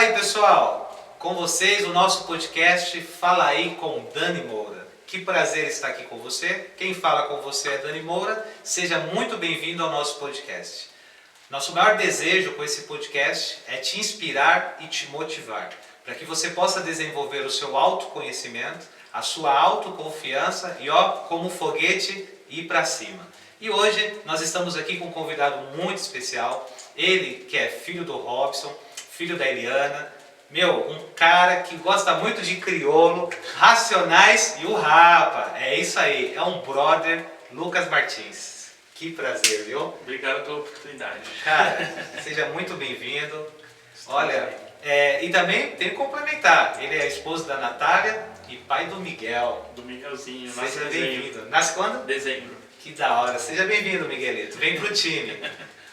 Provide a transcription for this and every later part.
Fala aí, pessoal! Com vocês o nosso podcast Fala aí com Dani Moura. Que prazer estar aqui com você. Quem fala com você é Dani Moura. Seja muito bem-vindo ao nosso podcast. Nosso maior desejo com esse podcast é te inspirar e te motivar, para que você possa desenvolver o seu autoconhecimento, a sua autoconfiança e, como um foguete, ir para cima. E hoje nós estamos aqui com um convidado muito especial, ele que é filho do Robson, filho da Eliana, um cara que gosta muito de crioulo, Racionais e o Rapa. É isso aí, é um brother, Lucas Martins. Que prazer, viu? Obrigado pela oportunidade. Cara, seja muito bem-vindo. Olha, e também tem que complementar, ele é esposo da Natália e pai do Miguel. Do Miguelzinho, Seja bem-vindo. Nasce quando? Dezembro. Que da hora. Seja bem-vindo, Miguelito. Vem pro time.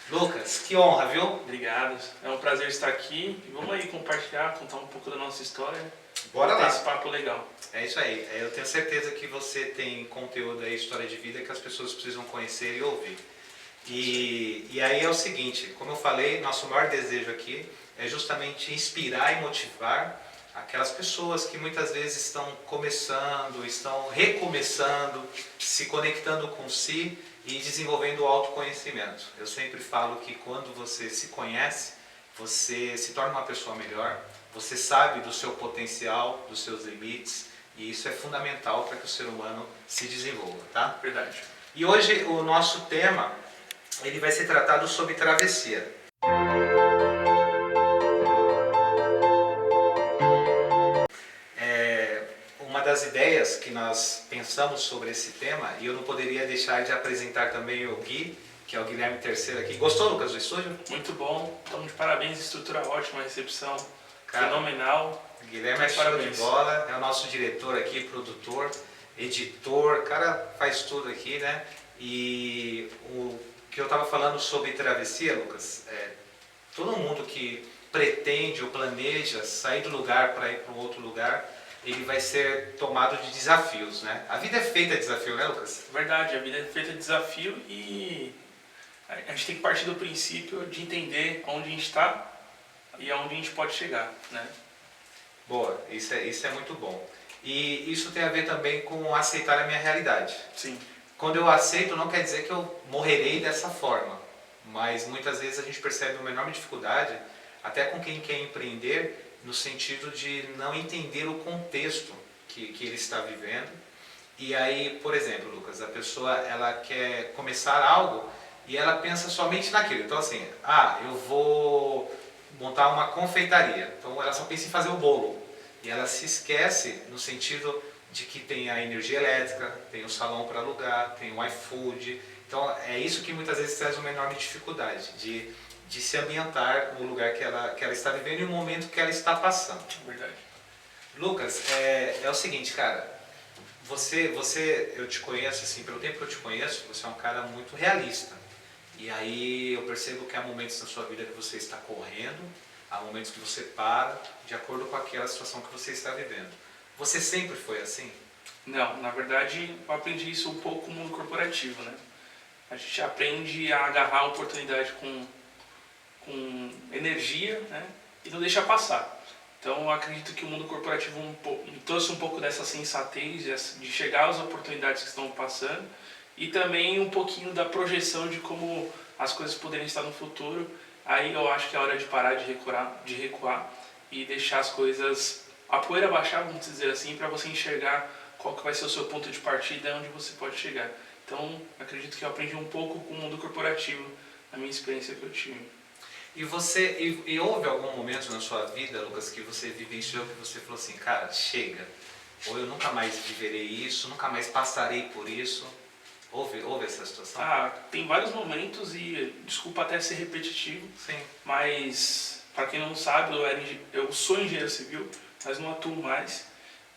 Lucas, que honra, viu? Obrigado. É um prazer estar aqui. E vamos aí compartilhar, contar um pouco da nossa história. Bora lá. Esse papo legal. É isso aí. Eu tenho certeza que você tem conteúdo aí, história de vida, que as pessoas precisam conhecer e ouvir. E aí é o seguinte, como eu falei, nosso maior desejo aqui é justamente inspirar e motivar aquelas pessoas que muitas vezes estão começando, estão recomeçando, se conectando com si e desenvolvendo o autoconhecimento. Eu sempre falo que quando você se conhece, você se torna uma pessoa melhor, você sabe do seu potencial, dos seus limites, e isso é fundamental para que o ser humano se desenvolva, tá? Verdade. E hoje o nosso tema, ele vai ser tratado sobre travessia. Uma das ideias que nós pensamos sobre esse tema, e eu não poderia deixar de apresentar também o Gui, que é o Guilherme Terceiro aqui. Gostou, Lucas, do estúdio? Muito bom. Estamos de parabéns, estrutura ótima, recepção Cara, fenomenal. Guilherme é show de bola, é o nosso diretor aqui, produtor, editor, o cara faz tudo aqui, né? E o que eu estava falando sobre travessia, Lucas, todo mundo que pretende ou planeja sair do lugar para ir para um outro lugar, ele vai ser tomado de desafios, né? A vida é feita de desafio, né, Lucas? Verdade, a vida é feita de desafio e a gente tem que partir do princípio de entender onde a gente está e aonde a gente pode chegar, né? Boa, isso é muito bom. E isso tem a ver também com aceitar a minha realidade. Sim. Quando eu aceito, não quer dizer que eu morrerei dessa forma, mas muitas vezes a gente percebe uma enorme dificuldade, até com quem quer empreender, no sentido de não entender o contexto que ele está vivendo. E aí, por exemplo, Lucas, a pessoa ela quer começar algo e ela pensa somente naquilo. Então assim, eu vou montar uma confeitaria. Então ela só pensa em fazer o bolo. E ela se esquece no sentido de que tem a energia elétrica, tem o salão para alugar, tem o iFood. Então é isso que muitas vezes traz uma enorme dificuldade de se ambientar no lugar que ela está vivendo e no momento que ela está passando. Verdade. Lucas, é o seguinte, cara, eu te conheço, assim, pelo tempo que eu te conheço, você é um cara muito realista. E aí eu percebo que há momentos na sua vida que você está correndo, há momentos que você para, de acordo com aquela situação que você está vivendo. Você sempre foi assim? Não, na verdade eu aprendi isso um pouco no mundo corporativo, né? A gente aprende a agarrar a oportunidade com energia, né? E não deixar passar. Então eu acredito que o mundo corporativo me trouxe um pouco dessa sensatez de chegar às oportunidades que estão passando e também um pouquinho da projeção de como as coisas poderiam estar no futuro. Aí eu acho que é hora de parar de recuar e deixar as coisas, a poeira baixar, vamos dizer assim, para você enxergar qual que vai ser o seu ponto de partida e onde você pode chegar. Então acredito que eu aprendi um pouco com o mundo corporativo, na minha experiência que eu tive. E houve algum momento na sua vida, Lucas, que você vivenciou que você falou assim, cara, chega, ou eu nunca mais viverei isso, nunca mais passarei por isso? Houve essa situação? Tem vários momentos e, desculpa até ser repetitivo, Sim. Mas para quem não sabe, eu sou engenheiro civil, mas não atuo mais.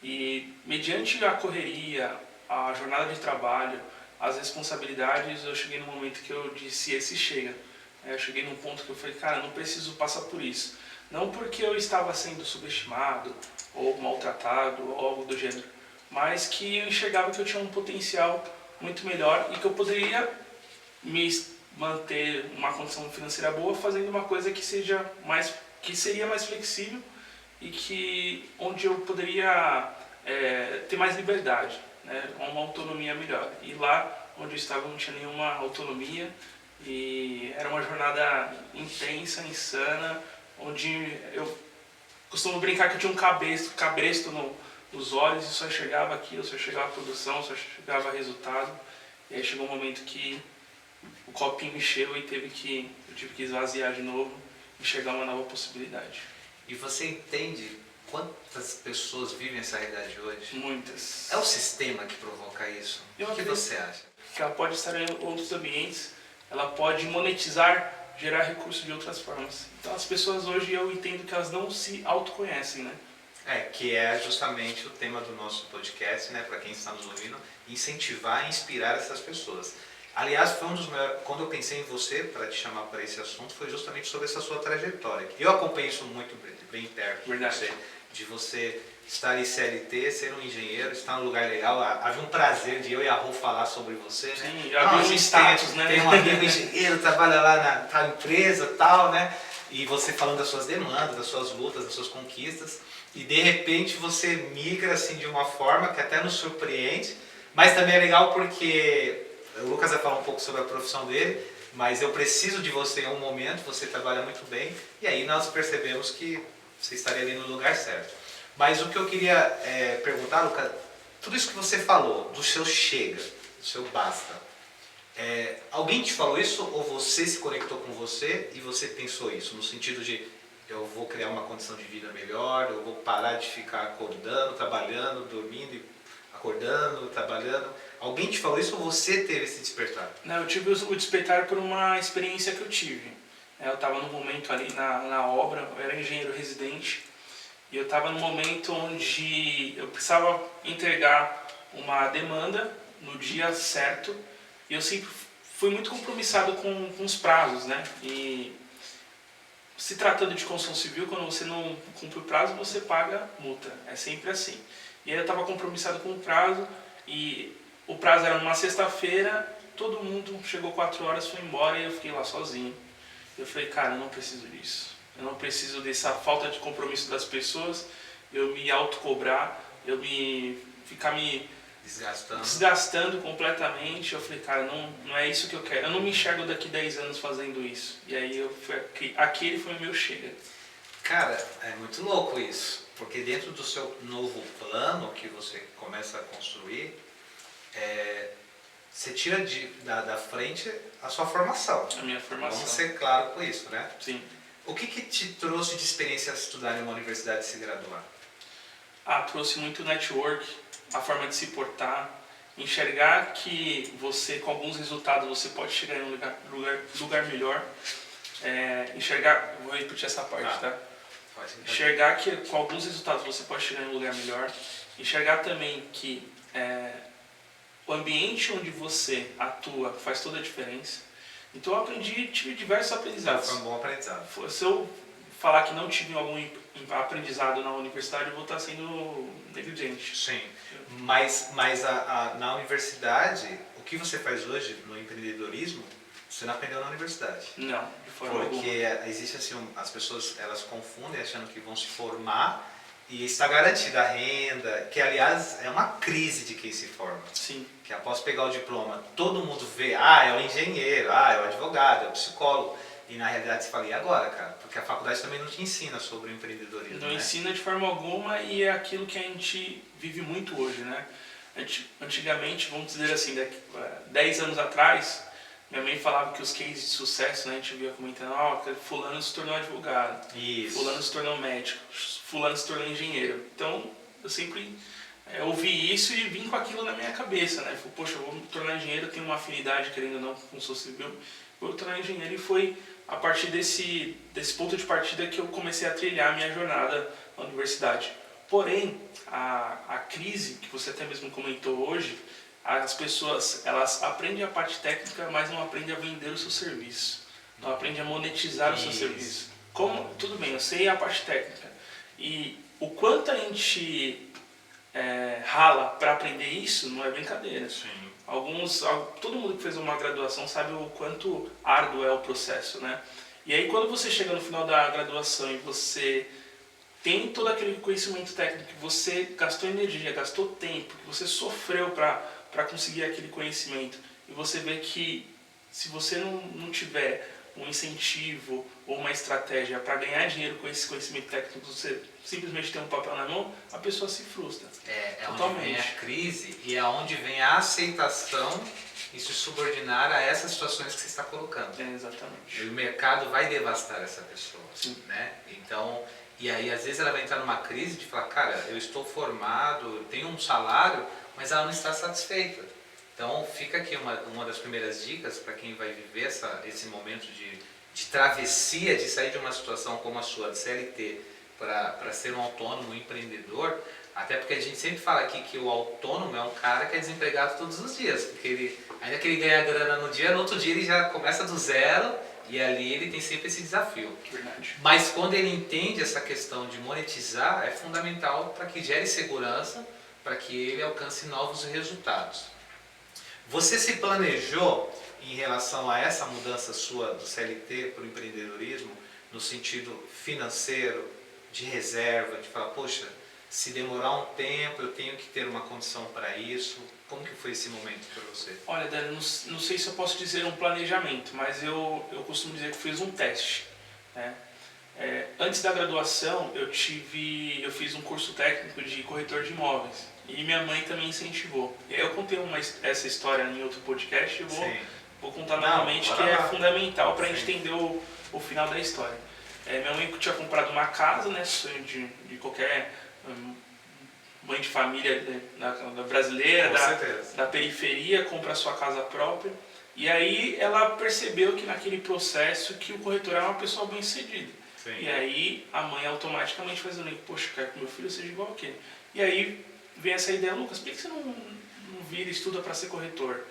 E mediante a correria, a jornada de trabalho, as responsabilidades, eu cheguei num momento que eu disse, esse chega. Eu cheguei num ponto que eu falei, cara, não preciso passar por isso. Não porque eu estava sendo subestimado, ou maltratado, ou algo do gênero, mas que eu enxergava que eu tinha um potencial muito melhor e que eu poderia me manter uma condição financeira boa fazendo uma coisa que seja mais que seria mais flexível e que onde eu poderia ter mais liberdade, né? Uma autonomia melhor. E lá onde eu estava não tinha nenhuma autonomia e era uma jornada intensa, insana, onde eu costumo brincar que eu tinha um cabresto nos olhos e só enxergava aquilo, só enxergava a produção, só enxergava resultado. E aí chegou um momento que o copinho encheu e eu tive que esvaziar de novo e enxergar uma nova possibilidade. E você entende quantas pessoas vivem essa realidade hoje? Muitas. É o sistema que provoca isso? O que você acha? Que ela pode estar em outros ambientes, ela pode monetizar, gerar recursos de outras formas. Então as pessoas hoje, eu entendo que elas não se autoconhecem, né? Que é justamente o tema do nosso podcast, né, para quem está nos ouvindo, incentivar e inspirar essas pessoas. Aliás, foi um dos maiores, quando eu pensei em você para te chamar para esse assunto, foi justamente sobre essa sua trajetória. Eu acompanhei isso muito bem perto de você estar em CLT, ser um engenheiro, estar num lugar legal. Havia um prazer de eu e a Rô falar sobre você, né? Sim, havia um status, né? Tem um amigo engenheiro, trabalha lá na tal empresa, tal, né? E você falando das suas demandas, das suas lutas, das suas conquistas. E de repente você migra assim de uma forma que até nos surpreende, mas também é legal porque o Lucas vai falar um pouco sobre a profissão dele, mas eu preciso de você em um momento, você trabalha muito bem, e aí nós percebemos que você estaria ali no lugar certo. Mas o que eu queria perguntar, Lucas, tudo isso que você falou, do seu chega, do seu basta, alguém te falou isso ou você se conectou com você e você pensou isso, no sentido de eu vou criar uma condição de vida melhor, eu vou parar de ficar acordando, trabalhando, dormindo, acordando, trabalhando. Alguém te falou isso ou você teve esse despertar? Não, eu tive o despertar por uma experiência que eu tive. Eu estava num momento ali na obra, eu era engenheiro residente, e eu estava num momento onde eu precisava entregar uma demanda no dia certo, e eu sempre fui muito compromissado com os prazos, né? E se tratando de construção civil, quando você não cumpre o prazo, você paga multa. É sempre assim. E aí eu estava compromissado com o prazo, e o prazo era numa sexta-feira, todo mundo chegou 4 horas, foi embora e eu fiquei lá sozinho. Eu falei, cara, eu não preciso disso. Eu não preciso dessa falta de compromisso das pessoas, eu me autocobrar, eu ficar me desgastando completamente. Eu falei, cara, não é isso que eu quero. Eu não me enxergo daqui 10 anos fazendo isso. E aí aquele foi o meu chega. Cara, é muito louco isso. Porque dentro do seu novo plano que você começa a construir, você tira da frente a sua formação. A minha formação. Vamos ser claros com isso, né? Sim. O que te trouxe de experiência a estudar em uma universidade e se graduar? Trouxe muito network, a forma de se portar, enxergar que você, com alguns resultados, você pode chegar em um lugar melhor. Vou repetir essa parte, tá? Enxergar que com alguns resultados você pode chegar em um lugar melhor. Enxergar também que o ambiente onde você atua faz toda a diferença. Então eu tive diversos aprendizados. Foi um bom aprendizado. Se eu falar que não tive algum aprendizado na universidade, eu vou estar sendo negligente. Sim, mas na universidade, o que você faz hoje no empreendedorismo, você não aprendeu na universidade. Não, de forma alguma. Porque existe assim, as pessoas elas confundem achando que vão se formar e está garantida a renda, que aliás é uma crise de quem se forma. Sim. Que após pegar o diploma, todo mundo vê, é o engenheiro, é o advogado, é o psicólogo. E na realidade você fala, e agora, cara? Porque a faculdade também não te ensina sobre o empreendedorismo. Não ensina de forma alguma e é aquilo que a gente vive muito hoje, né? Antigamente, vamos dizer assim, 10 anos atrás, minha mãe falava que os cases de sucesso, né, a gente via comentando, fulano se tornou advogado, Isso. Fulano se tornou médico, fulano se tornou engenheiro. Então, eu sempre ouvi isso e vim com aquilo na minha cabeça, né? Falei, poxa, eu vou me tornar engenheiro, eu tenho uma afinidade, querendo ou não, com construção civil, vou me tornar engenheiro. E foi a partir desse ponto de partida que eu comecei a trilhar a minha jornada na universidade. Porém, a crise, que você até mesmo comentou hoje, as pessoas, elas aprendem a parte técnica, mas não aprendem a vender o seu serviço. Não aprendem a monetizar o seu serviço. Tudo bem, eu sei a parte técnica. E o quanto a gente rala para aprender isso, não é brincadeira. Sim. Todo mundo que fez uma graduação sabe o quanto árduo é o processo, né? E aí quando você chega no final da graduação e você tem todo aquele conhecimento técnico, que você gastou energia, gastou tempo, que você sofreu para conseguir aquele conhecimento, e você vê que se você não tiver um incentivo ou uma estratégia para ganhar dinheiro com esse conhecimento técnico, você simplesmente tem um papel na mão, a pessoa se frustra. É totalmente. Onde vem a crise e é onde vem a aceitação e se subordinar a essas situações que você está colocando. Exatamente. E o mercado vai devastar essa pessoa, né? Então, e aí às vezes ela vai entrar numa crise de falar, cara, eu estou formado, eu tenho um salário, mas ela não está satisfeita. Então fica aqui uma das primeiras dicas para quem vai viver esse momento de travessia, de sair de uma situação como a sua, de CLT, para ser um autônomo, um empreendedor. Até porque a gente sempre fala aqui que o autônomo é um cara que é desempregado todos os dias, porque ainda que ele ganha grana no dia, no outro dia ele já começa do zero e ali ele tem sempre esse desafio. Verdade. Mas quando ele entende essa questão de monetizar, é fundamental para que gere segurança, para que ele alcance novos resultados. Você se planejou em relação a essa mudança sua do CLT para o empreendedorismo, no sentido financeiro, de reserva, de falar, poxa, se demorar um tempo, eu tenho que ter uma condição para isso. Como que foi esse momento para você? Olha, Dani, não sei se eu posso dizer um planejamento, mas eu costumo dizer que fiz um teste, né? Antes da graduação, eu fiz um curso técnico de corretor de imóveis e minha mãe também incentivou. E aí eu contei essa história em outro podcast e vou contar novamente, que é fundamental para a gente entender o final da história. Minha mãe tinha comprado uma casa, né, sonho de qualquer mãe de família brasileira, da periferia, compra a sua casa própria. E aí ela percebeu que naquele processo que o corretor era uma pessoa bem-sucedida. E aí a mãe automaticamente faz o link, poxa, eu quero que meu filho seja igual a quê? E aí vem essa ideia, Lucas, por que você não vira e estuda para ser corretor?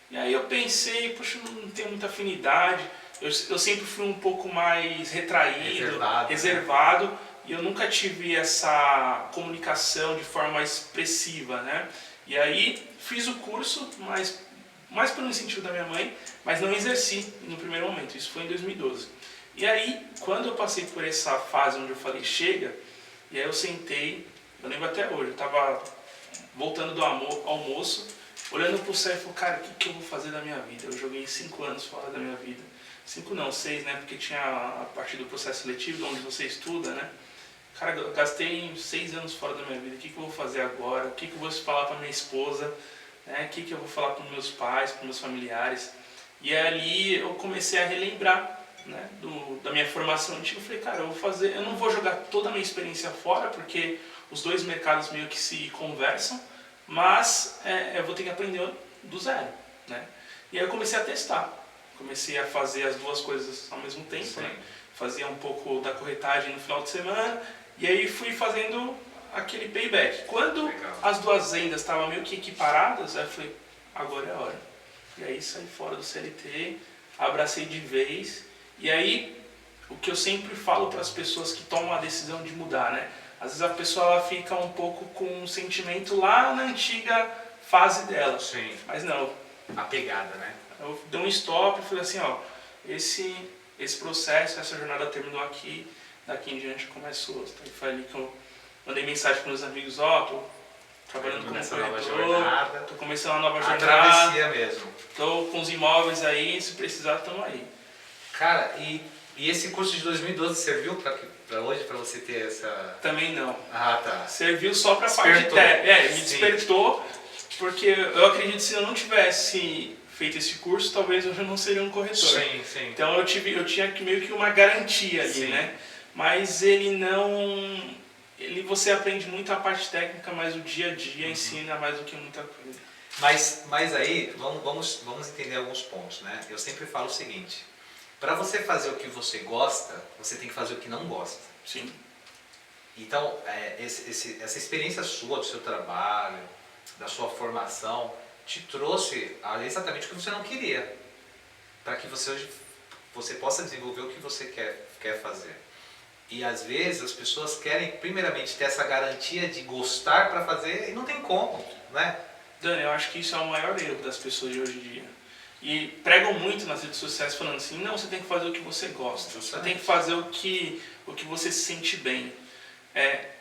E aí eu pensei, poxa, eu não tenho muita afinidade, eu sempre fui um pouco mais retraído, reservado, né? E eu nunca tive essa comunicação de forma expressiva, né? E aí fiz o curso, mais pelo incentivo da minha mãe, mas não exerci no primeiro momento, isso foi em 2012. E aí, quando eu passei por essa fase onde eu falei, chega, e aí eu sentei, eu lembro até hoje, eu estava voltando do almoço, olhando para o céu e falei, cara, o que eu vou fazer da minha vida? Eu joguei 5 anos fora da minha vida. 5 não, 6, né? Porque tinha a parte do processo seletivo, onde você estuda, né? Cara, eu gastei 6 anos fora da minha vida, o que eu vou fazer agora? O que eu vou falar para minha esposa? Né? O que eu vou falar para meus pais, para meus familiares? E ali eu comecei a relembrar, né, da minha formação antiga. Eu falei, cara, eu não vou jogar toda a minha experiência fora, porque os dois mercados meio que se conversam, mas eu vou ter que aprender do zero, né? E aí eu comecei a testar, comecei a fazer as duas coisas ao mesmo tempo, né? Fazia um pouco da corretagem no final de semana, e aí fui fazendo aquele payback. Quando as duas vendas estavam meio que equiparadas, aí eu falei, agora é a hora. E aí saí fora do CLT, abracei de vez. E aí, o que eu sempre falo para as pessoas que tomam a decisão de mudar, né? Às vezes a pessoa ela fica um pouco com um sentimento lá na antiga fase dela. Sim. Mas não. Apegada, né? Eu dei um stop e falei assim, ó, esse processo, essa jornada terminou aqui, daqui em diante começa outra. E foi ali que eu mandei mensagem para meus amigos, ó, tô trabalhando como corretor, tô começando uma nova jornada. Travessia mesmo. Tô com os imóveis aí, se precisar, estamos aí. Cara, e esse curso de 2012 serviu para hoje, para você ter essa... Também não. Ah, tá. Serviu só para a parte técnica. Me despertou, porque eu acredito que se eu não tivesse feito esse curso, talvez eu já não seria um corretor. Sim, sim. Então eu tinha meio que uma garantia ali, né? Mas ele não... você aprende muito a parte técnica, mas o dia a dia ensina mais do que muita coisa. Mas aí, vamos entender alguns pontos, né? Eu sempre falo o seguinte, para você fazer o que você gosta, você tem que fazer o que não gosta. Sim. Então, essa experiência sua, do seu trabalho, da sua formação, te trouxe exatamente o que você não queria. Para que você hoje possa desenvolver o que você quer fazer. E às vezes as pessoas querem primeiramente ter essa garantia de gostar para fazer e não tem como, né? Dani, eu acho que isso é o maior erro das pessoas de hoje em dia. E pregam muito nas redes sociais falando assim, não, você tem que fazer o que você gosta, você tem que fazer o que você se sente bem.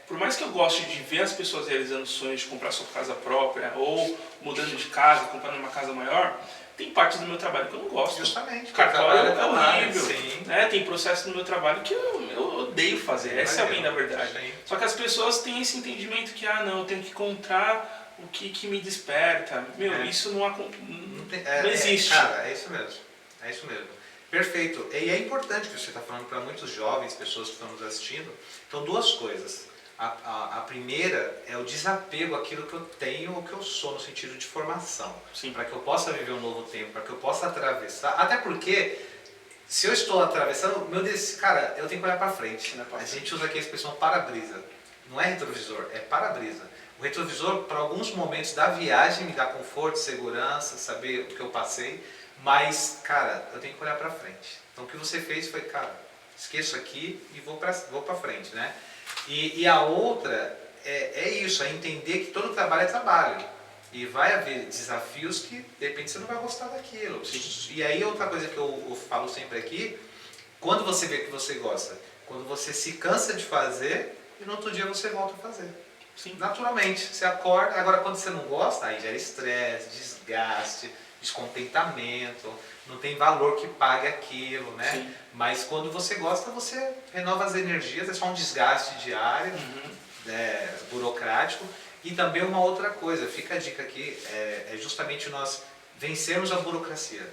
Por mais que eu goste de ver as pessoas realizando sonhos de comprar sua casa própria ou mudando de casa, comprando uma casa maior, tem partes do meu trabalho que eu não gosto. Justamente. Cartório é horrível. Sim. Tem processos no meu trabalho que eu odeio fazer. Essa é a bem da verdade. Sim. Só que as pessoas têm esse entendimento que, não, eu tenho que encontrar o que me desperta. Isso não existe. Cara, é isso mesmo. É isso mesmo. Perfeito. E é importante que você está falando para muitos jovens, pessoas que estão nos assistindo. Então, duas coisas. A primeira é o desapego àquilo que eu tenho ou que eu sou no sentido de formação. Para que eu possa viver um novo tempo, para que eu possa atravessar. Até porque, se eu estou atravessando, cara, eu tenho que olhar para frente. A gente usa aqui a expressão para-brisa. Não é retrovisor, é para-brisa. O retrovisor, para alguns momentos da viagem, me dá conforto, segurança, saber o que eu passei. Mas, cara, eu tenho que olhar para frente. Então, o que você fez foi, cara, esqueço aqui e vou para frente, né? E a outra é isso, é entender que todo trabalho é trabalho. E vai haver desafios que, de repente, você não vai gostar daquilo. Sim. E aí, outra coisa que eu falo sempre aqui, quando você vê que você gosta, quando você se cansa de fazer, e no outro dia você volta a fazer. Sim. Naturalmente, você acorda. Agora, quando você não gosta, aí gera estresse, desgaste, descontentamento, não tem valor que pague aquilo, né? Sim. Mas quando você gosta, você renova as energias, é só um desgaste diário, burocrático. E também uma outra coisa, fica a dica aqui, é justamente nós vencermos a burocracia.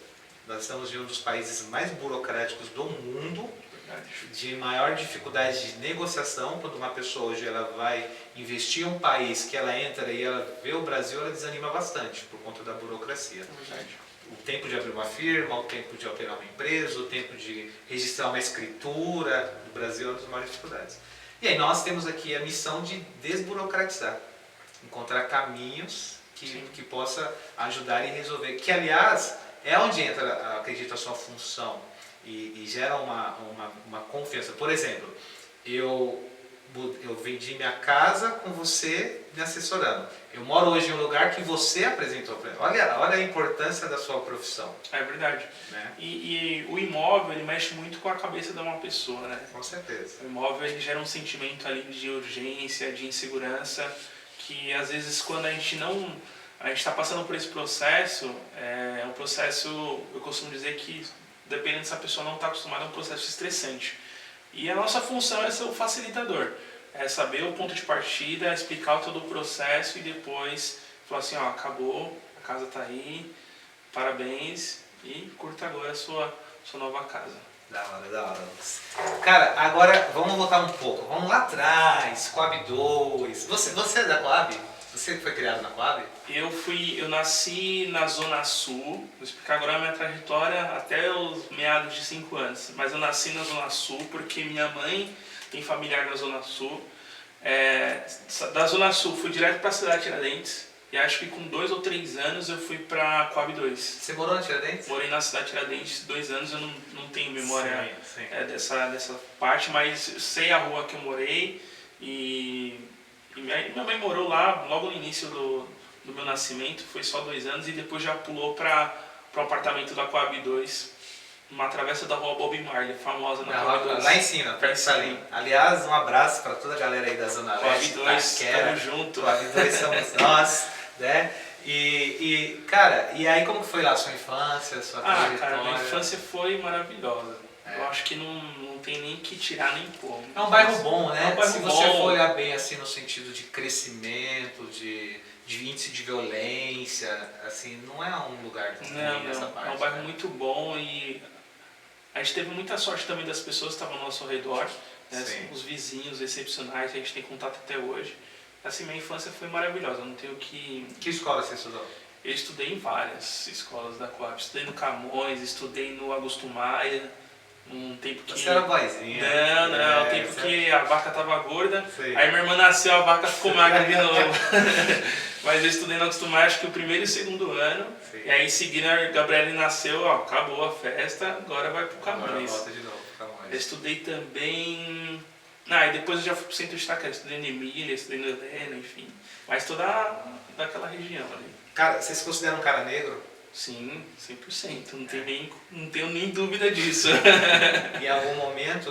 Nós estamos em um dos países mais burocráticos do mundo, de maior dificuldade de negociação. Quando uma pessoa hoje ela vai investir em um país que ela entra e ela vê o Brasil, ela desanima bastante por conta da burocracia. O tempo de abrir uma firma, o tempo de alterar uma empresa, o tempo de registrar uma escritura, no Brasil é uma das maiores dificuldades. E aí nós temos aqui a missão de desburocratizar, encontrar caminhos que possa ajudar e resolver, que aliás é onde entra, acredito, a sua função e gera uma confiança. Por exemplo, eu vendi minha casa com você me assessorando. Eu moro hoje em um lugar que você apresentou para mim. Olha a importância da sua profissão. É verdade. Né? E o imóvel, ele mexe muito com a cabeça de uma pessoa, né? Com certeza. O imóvel, ele gera um sentimento ali de urgência, de insegurança, que às vezes quando a gente está passando por esse processo, é um processo, eu costumo dizer que, dependendo se a pessoa não está acostumada, é um processo estressante. E a nossa função é ser o facilitador. É saber o ponto de partida, explicar todo o processo e depois falar assim, acabou, a casa está aí, parabéns e curta agora a sua nova casa. Da hora. Cara, agora vamos voltar um pouco. Vamos lá atrás, Coab 2. Você é da Coab? Você que foi criado na Coab? Eu nasci na Zona Sul, vou explicar agora a minha trajetória até os meados de 5 anos, mas eu nasci na Zona Sul porque minha mãe tem familiar na Zona Sul. Da Zona Sul fui direto para a cidade de Tiradentes e acho que com 2 ou 3 anos eu fui para Coab 2. Você morou na Tiradentes? Morei na cidade de Tiradentes 2 anos, eu não tenho memória sim. Dessa parte, mas sei a rua que eu morei e minha mãe morou lá logo no início do meu nascimento, foi só 2 anos e depois já pulou para o apartamento da Coab 2, numa travessa da rua Bob Marley, famosa na Coab 2. Lá em cima, perto de Salim. Aliás, um abraço para toda a galera aí da Zona Leste. Coab 2, tamo junto. Coab 2 somos nós, né? Cara, e aí como que foi lá a sua infância, a sua trajetória? Cara, minha infância foi maravilhosa. Eu acho que não tem nem que tirar nem pôr. É um bairro bom, né? É um bairro Se você for olhar bem assim no sentido de crescimento, de índice de violência, assim, não é um lugar que tem essa parte. É um bairro muito bom e a gente teve muita sorte também das pessoas que estavam ao nosso redor, né? Os vizinhos excepcionais, a gente tem contato até hoje. Assim, minha infância foi maravilhosa, não tenho que... Que escola você estudou? Eu estudei em várias escolas da Coab. Estudei no Camões, estudei no Augusto Maia, um tempo que... Você era boizinha. Não, tempo que a vaca tava gorda, aí minha irmã nasceu, a vaca ficou magra de novo. Mas eu estudei no Augusto Maia, acho que o primeiro e o segundo ano, e aí em seguida a Gabriele nasceu, acabou a festa, agora vai pro Camões. Volta de novo pro Camões. Eu estudei também... e depois eu já fui pro centro de Itaquera, estudei no Emília, estudei no Helena, enfim. Mas toda daquela região ali. Cara, você se considera um cara negro? Sim, 100%. Não tenho nem dúvida disso. Em algum momento,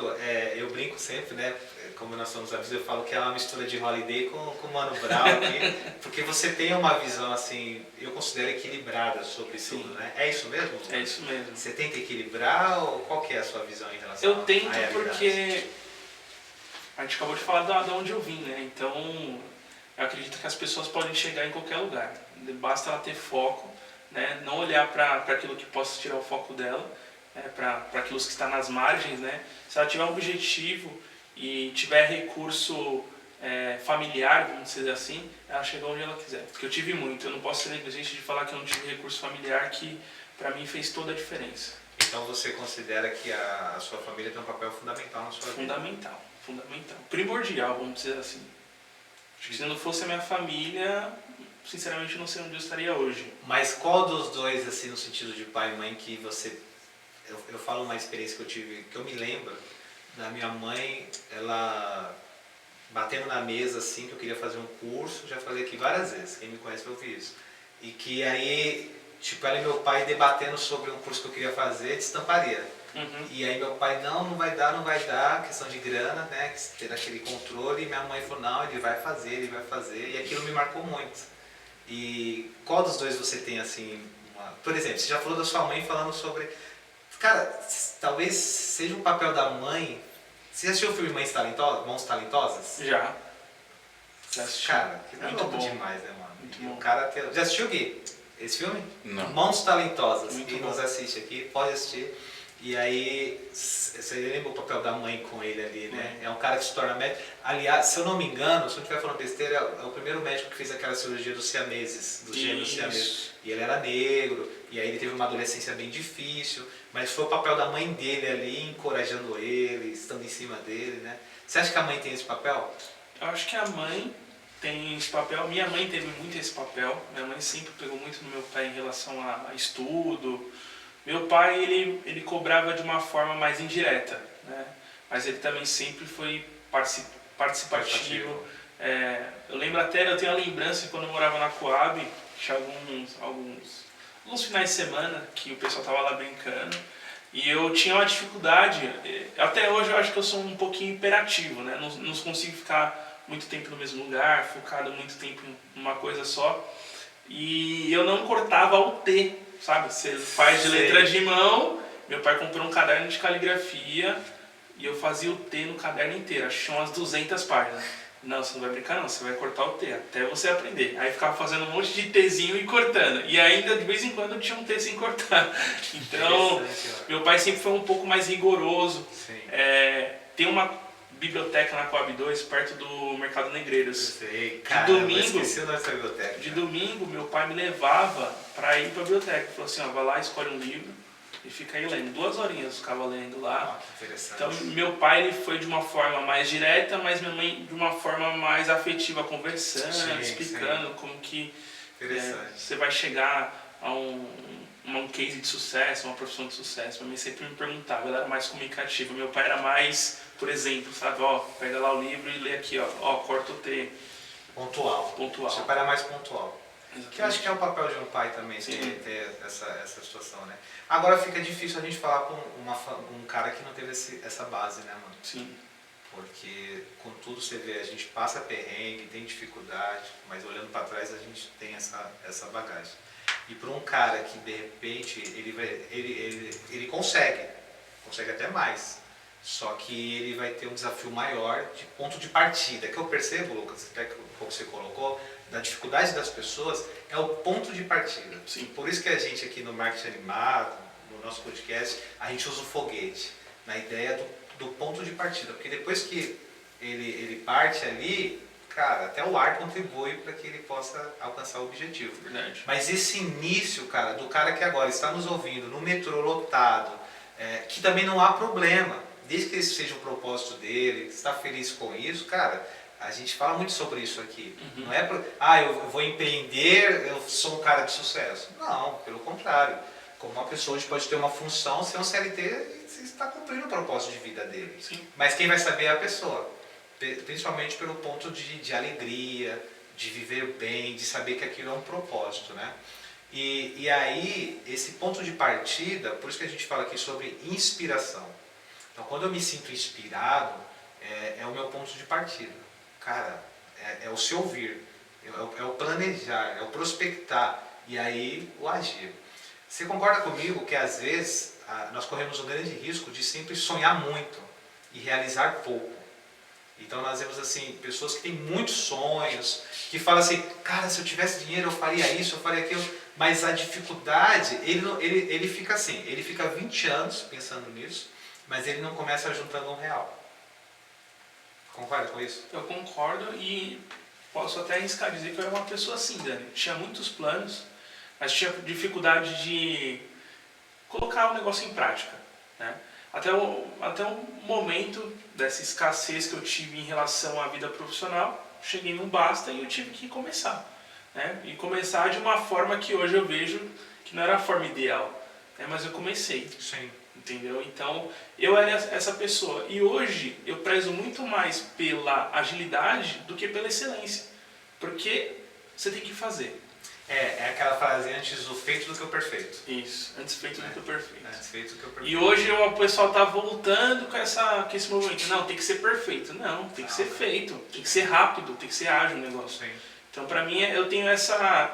eu brinco sempre, né? Como nós somos amigos, eu falo que é uma mistura de Holiday com Mano Brown aqui, porque você tem uma visão, assim, eu considero equilibrada sobre tudo, né? É isso mesmo? É isso mesmo. Você tenta equilibrar ou qual que é a sua visão em relação Eu tento à realidade? porque a gente acabou de falar de onde eu vim, né? Então, eu acredito que as pessoas podem chegar em qualquer lugar. Basta ela ter foco, né? Não olhar para aquilo que possa tirar o foco dela, né? Para aquilo que está nas margens, né? Se ela tiver um objetivo e tiver recurso familiar, vamos dizer assim, ela chega onde ela quiser. Porque eu tive muito, eu não posso ser negligente de falar que eu não tive recurso familiar, que para mim fez toda a diferença. Então você considera que a sua família tem um papel fundamental na sua vida? Fundamental. Primordial, vamos dizer assim. Acho que se não fosse a minha família, sinceramente não sei onde eu estaria hoje. Mas qual dos dois, assim, no sentido de pai e mãe, que você... Eu falo uma experiência que eu tive, que eu me lembro, da minha mãe, ela batendo na mesa, assim, que eu queria fazer um curso, já falei aqui várias vezes, quem me conhece vai ouvir isso. E que aí, tipo, ela e meu pai debatendo sobre um curso que eu queria fazer de estamparia. Uhum. E aí meu pai, não vai dar, questão de grana, né, ter aquele controle, e minha mãe falou, não, ele vai fazer, e aquilo me marcou muito. E qual dos dois você tem, assim, por exemplo, você já falou da sua mãe falando sobre, cara, talvez seja um papel da mãe, você já assistiu o filme Mãos Talentosas? Já assisti. Cara, que Muito louco bom. demais, né, mano? Muito E bom. o cara já assistiu, Gui, esse filme? Não. Mãos Talentosas. Muito Quem bom. nos assiste aqui, pode assistir. E aí, você lembra o papel da mãe com ele ali, né? É um cara que se torna médico. Aliás, se eu não me engano, se eu não estiver falando besteira, é o primeiro médico que fez aquela cirurgia dos siameses, dos gêmeos siameses. E ele era negro, e aí ele teve uma adolescência bem difícil, mas foi o papel da mãe dele ali, encorajando ele, estando em cima dele, né? Você acha que a mãe tem esse papel? Eu acho que a mãe tem esse papel, minha mãe teve muito esse papel, minha mãe sempre pegou muito no meu pé em relação a estudo. Meu pai, ele cobrava de uma forma mais indireta, né? Mas ele também sempre foi participativo. Eu lembro até, eu tenho a lembrança quando eu morava na Coab, tinha alguns finais de semana que o pessoal estava lá brincando, e eu tinha uma dificuldade, até hoje eu acho que eu sou um pouquinho hiperativo, né? Não consigo ficar muito tempo no mesmo lugar, focado muito tempo em uma coisa só, e eu não cortava o T, sabe? Você faz de letra de mão, meu pai comprou um caderno de caligrafia e eu fazia o T no caderno inteiro, acho que tinha umas 200 páginas. Não, você não vai brincar não, você vai cortar o T até você aprender. Aí ficava fazendo um monte de Tzinho e cortando. E ainda de vez em quando tinha um T sem cortar. Então, meu pai sempre foi um pouco mais rigoroso. Tem uma biblioteca na Coab 2, perto do Mercado Negreiros. Sei, cara, esqueci o nome dessa biblioteca. De domingo, meu pai me levava para ir para a biblioteca. Ele falou assim, ó, vai lá, escolhe um livro e fica aí lendo. 2 horinhas eu ficava lendo lá. Que interessante. Então, meu pai ele foi de uma forma mais direta, mas minha mãe de uma forma mais afetiva, conversando, explicando como que você vai chegar a um case de sucesso, uma profissão de sucesso. Minha mãe sempre me perguntava, ela era mais comunicativa. Meu pai era mais, por exemplo, sabe, ó, pega lá o livro e lê aqui, ó, corta o T. Pontual. Seu pai era mais pontual. Exatamente. Que eu acho que é o papel de um pai também, ter essa situação, né? Agora fica difícil a gente falar com um cara que não teve essa base, né, mano? Sim. Porque, contudo, você vê, a gente passa perrengue, tem dificuldade, mas olhando para trás a gente tem essa bagagem. E para um cara que, de repente, ele consegue até mais, só que ele vai ter um desafio maior de ponto de partida, que eu percebo, Lucas, até que você colocou, da dificuldade das pessoas, é o ponto de partida. Sim. Por isso que a gente aqui no Marketing Animado, no nosso podcast, a gente usa o foguete, na ideia do ponto de partida, porque depois que ele parte ali, cara, até o ar contribui para que ele possa alcançar o objetivo. Verdade. Mas esse início, cara, do cara que agora está nos ouvindo, no metrô lotado, que também não há problema, desde que esse seja o propósito dele, está feliz com isso, cara, a gente fala muito sobre isso aqui. Não é eu vou empreender, eu sou um cara de sucesso. Não, pelo contrário. Como uma pessoa hoje pode ter uma função, ser um CLT, você está cumprindo o propósito de vida dele. Sim. Mas quem vai saber é a pessoa. Principalmente pelo ponto de alegria, de viver bem, de saber que aquilo é um propósito, né? E aí, esse ponto de partida, por isso que a gente fala aqui sobre inspiração. Então, quando eu me sinto inspirado, é o meu ponto de partida. Cara, é o se ouvir, é o planejar, é o prospectar e aí o agir. Você concorda comigo que às vezes nós corremos um grande risco de sempre sonhar muito e realizar pouco? Então nós vemos assim, pessoas que têm muitos sonhos, que falam assim, cara, se eu tivesse dinheiro eu faria isso, eu faria aquilo, mas a dificuldade, ele fica assim, ele fica 20 anos pensando nisso, mas ele não começa juntando R$1. Concorda com isso? Eu concordo e posso até arriscar dizer que eu era uma pessoa assim, Dani. Tinha muitos planos, mas tinha dificuldade de colocar o negócio em prática, né? Até o momento dessa escassez que eu tive em relação à vida profissional, cheguei no basta e eu tive que começar, né? E começar de uma forma que hoje eu vejo que não era a forma ideal, né? Mas eu comecei. Sim. Entendeu? Então, eu era essa pessoa. E hoje, eu prezo muito mais pela agilidade do que pela excelência. Porque você tem que fazer. É aquela frase, antes o feito do que o perfeito. Isso, antes feito do que o perfeito. Antes feito do que o perfeito. E hoje o pessoal está voltando com esse movimento. Não, tem que ser perfeito. Não, tem que ser feito. Tem que ser rápido, tem que ser ágil o negócio. Sim. Então, para mim, eu tenho essa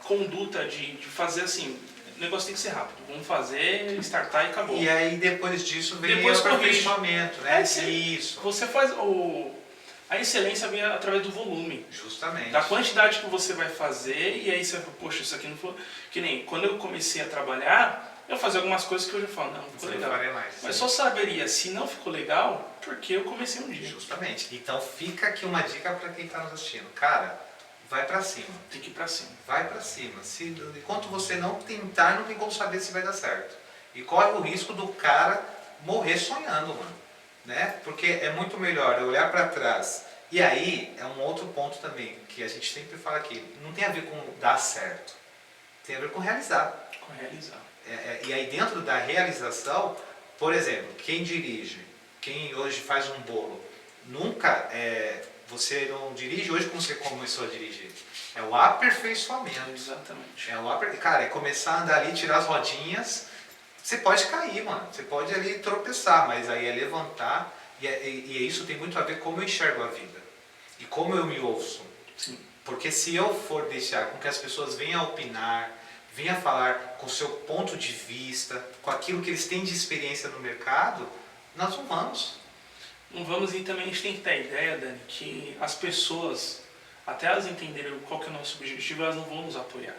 conduta de fazer assim... O negócio tem que ser rápido. Vamos fazer, startar e acabou. E aí depois disso vem depois o aperfeiçoamento, né? Isso. Você faz a excelência vem através do volume. Justamente. Da quantidade que você vai fazer e aí você vai, poxa, isso aqui não foi... Que nem quando eu comecei a trabalhar, eu fazia algumas coisas que eu já falo, não ficou legal. Mais, mas só saberia se não ficou legal porque eu comecei um dia. Justamente. Então fica aqui uma dica para quem está nos assistindo. Cara, vai pra cima. Tem que ir pra cima. Vai pra cima. Enquanto você não tentar, não tem como saber se vai dar certo. E corre o risco do cara morrer sonhando, mano. Né? Porque é muito melhor eu olhar para trás. E aí, é um outro ponto também, que a gente sempre fala aqui. Não tem a ver com dar certo. Tem a ver com realizar. Com realizar. E aí dentro da realização, por exemplo, quem dirige, quem hoje faz um bolo, nunca... Você não dirige hoje como você começou a dirigir. É o aperfeiçoamento. Exatamente. Cara, é começar a andar ali, tirar as rodinhas. Você pode cair, mano. Você pode ali tropeçar, mas aí é levantar. E isso tem muito a ver com como eu enxergo a vida. E como eu me ouço. Sim. Porque se eu for deixar com que as pessoas venham opinar, venham falar com o seu ponto de vista, com aquilo que eles têm de experiência no mercado, nós não vamos. Não vamos, e também a gente tem que ter a ideia, Dani, que as pessoas, até elas entenderem qual que é o nosso objetivo, elas não vão nos apoiar.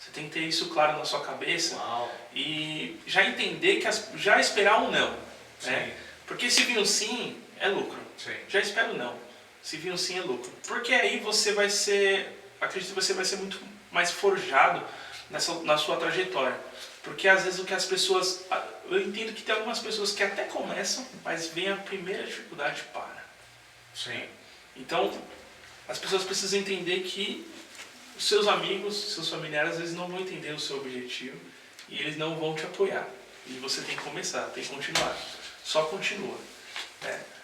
Você tem que ter isso claro na sua cabeça. Uau. E já entender que já esperar um não. Sim. Né? Porque se vir um sim, é lucro. Sim. Já espera o não. Se vir um sim, é lucro. Porque aí você vai ser, acredito que você vai ser muito mais forjado na sua trajetória. Porque às vezes o que as pessoas... Eu entendo que tem algumas pessoas que até começam, mas vem a primeira dificuldade e para. Sim. Então, as pessoas precisam entender que os seus amigos, seus familiares, às vezes não vão entender o seu objetivo e eles não vão te apoiar. E você tem que começar, tem que continuar. Só continua.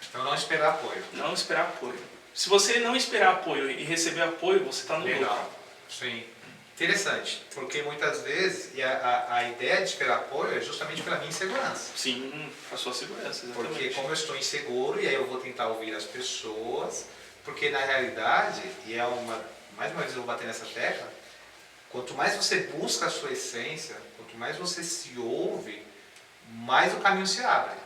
Então não esperar apoio. Não esperar apoio. Se você não esperar apoio e receber apoio, você está no lucro. Legal. Sim. Interessante, porque muitas vezes a ideia de esperar apoio é justamente pela minha insegurança. Sim, a sua segurança, exatamente. Porque como eu estou inseguro, e aí eu vou tentar ouvir as pessoas, porque na realidade, mais uma vez eu vou bater nessa tecla, quanto mais você busca a sua essência, quanto mais você se ouve, mais o caminho se abre.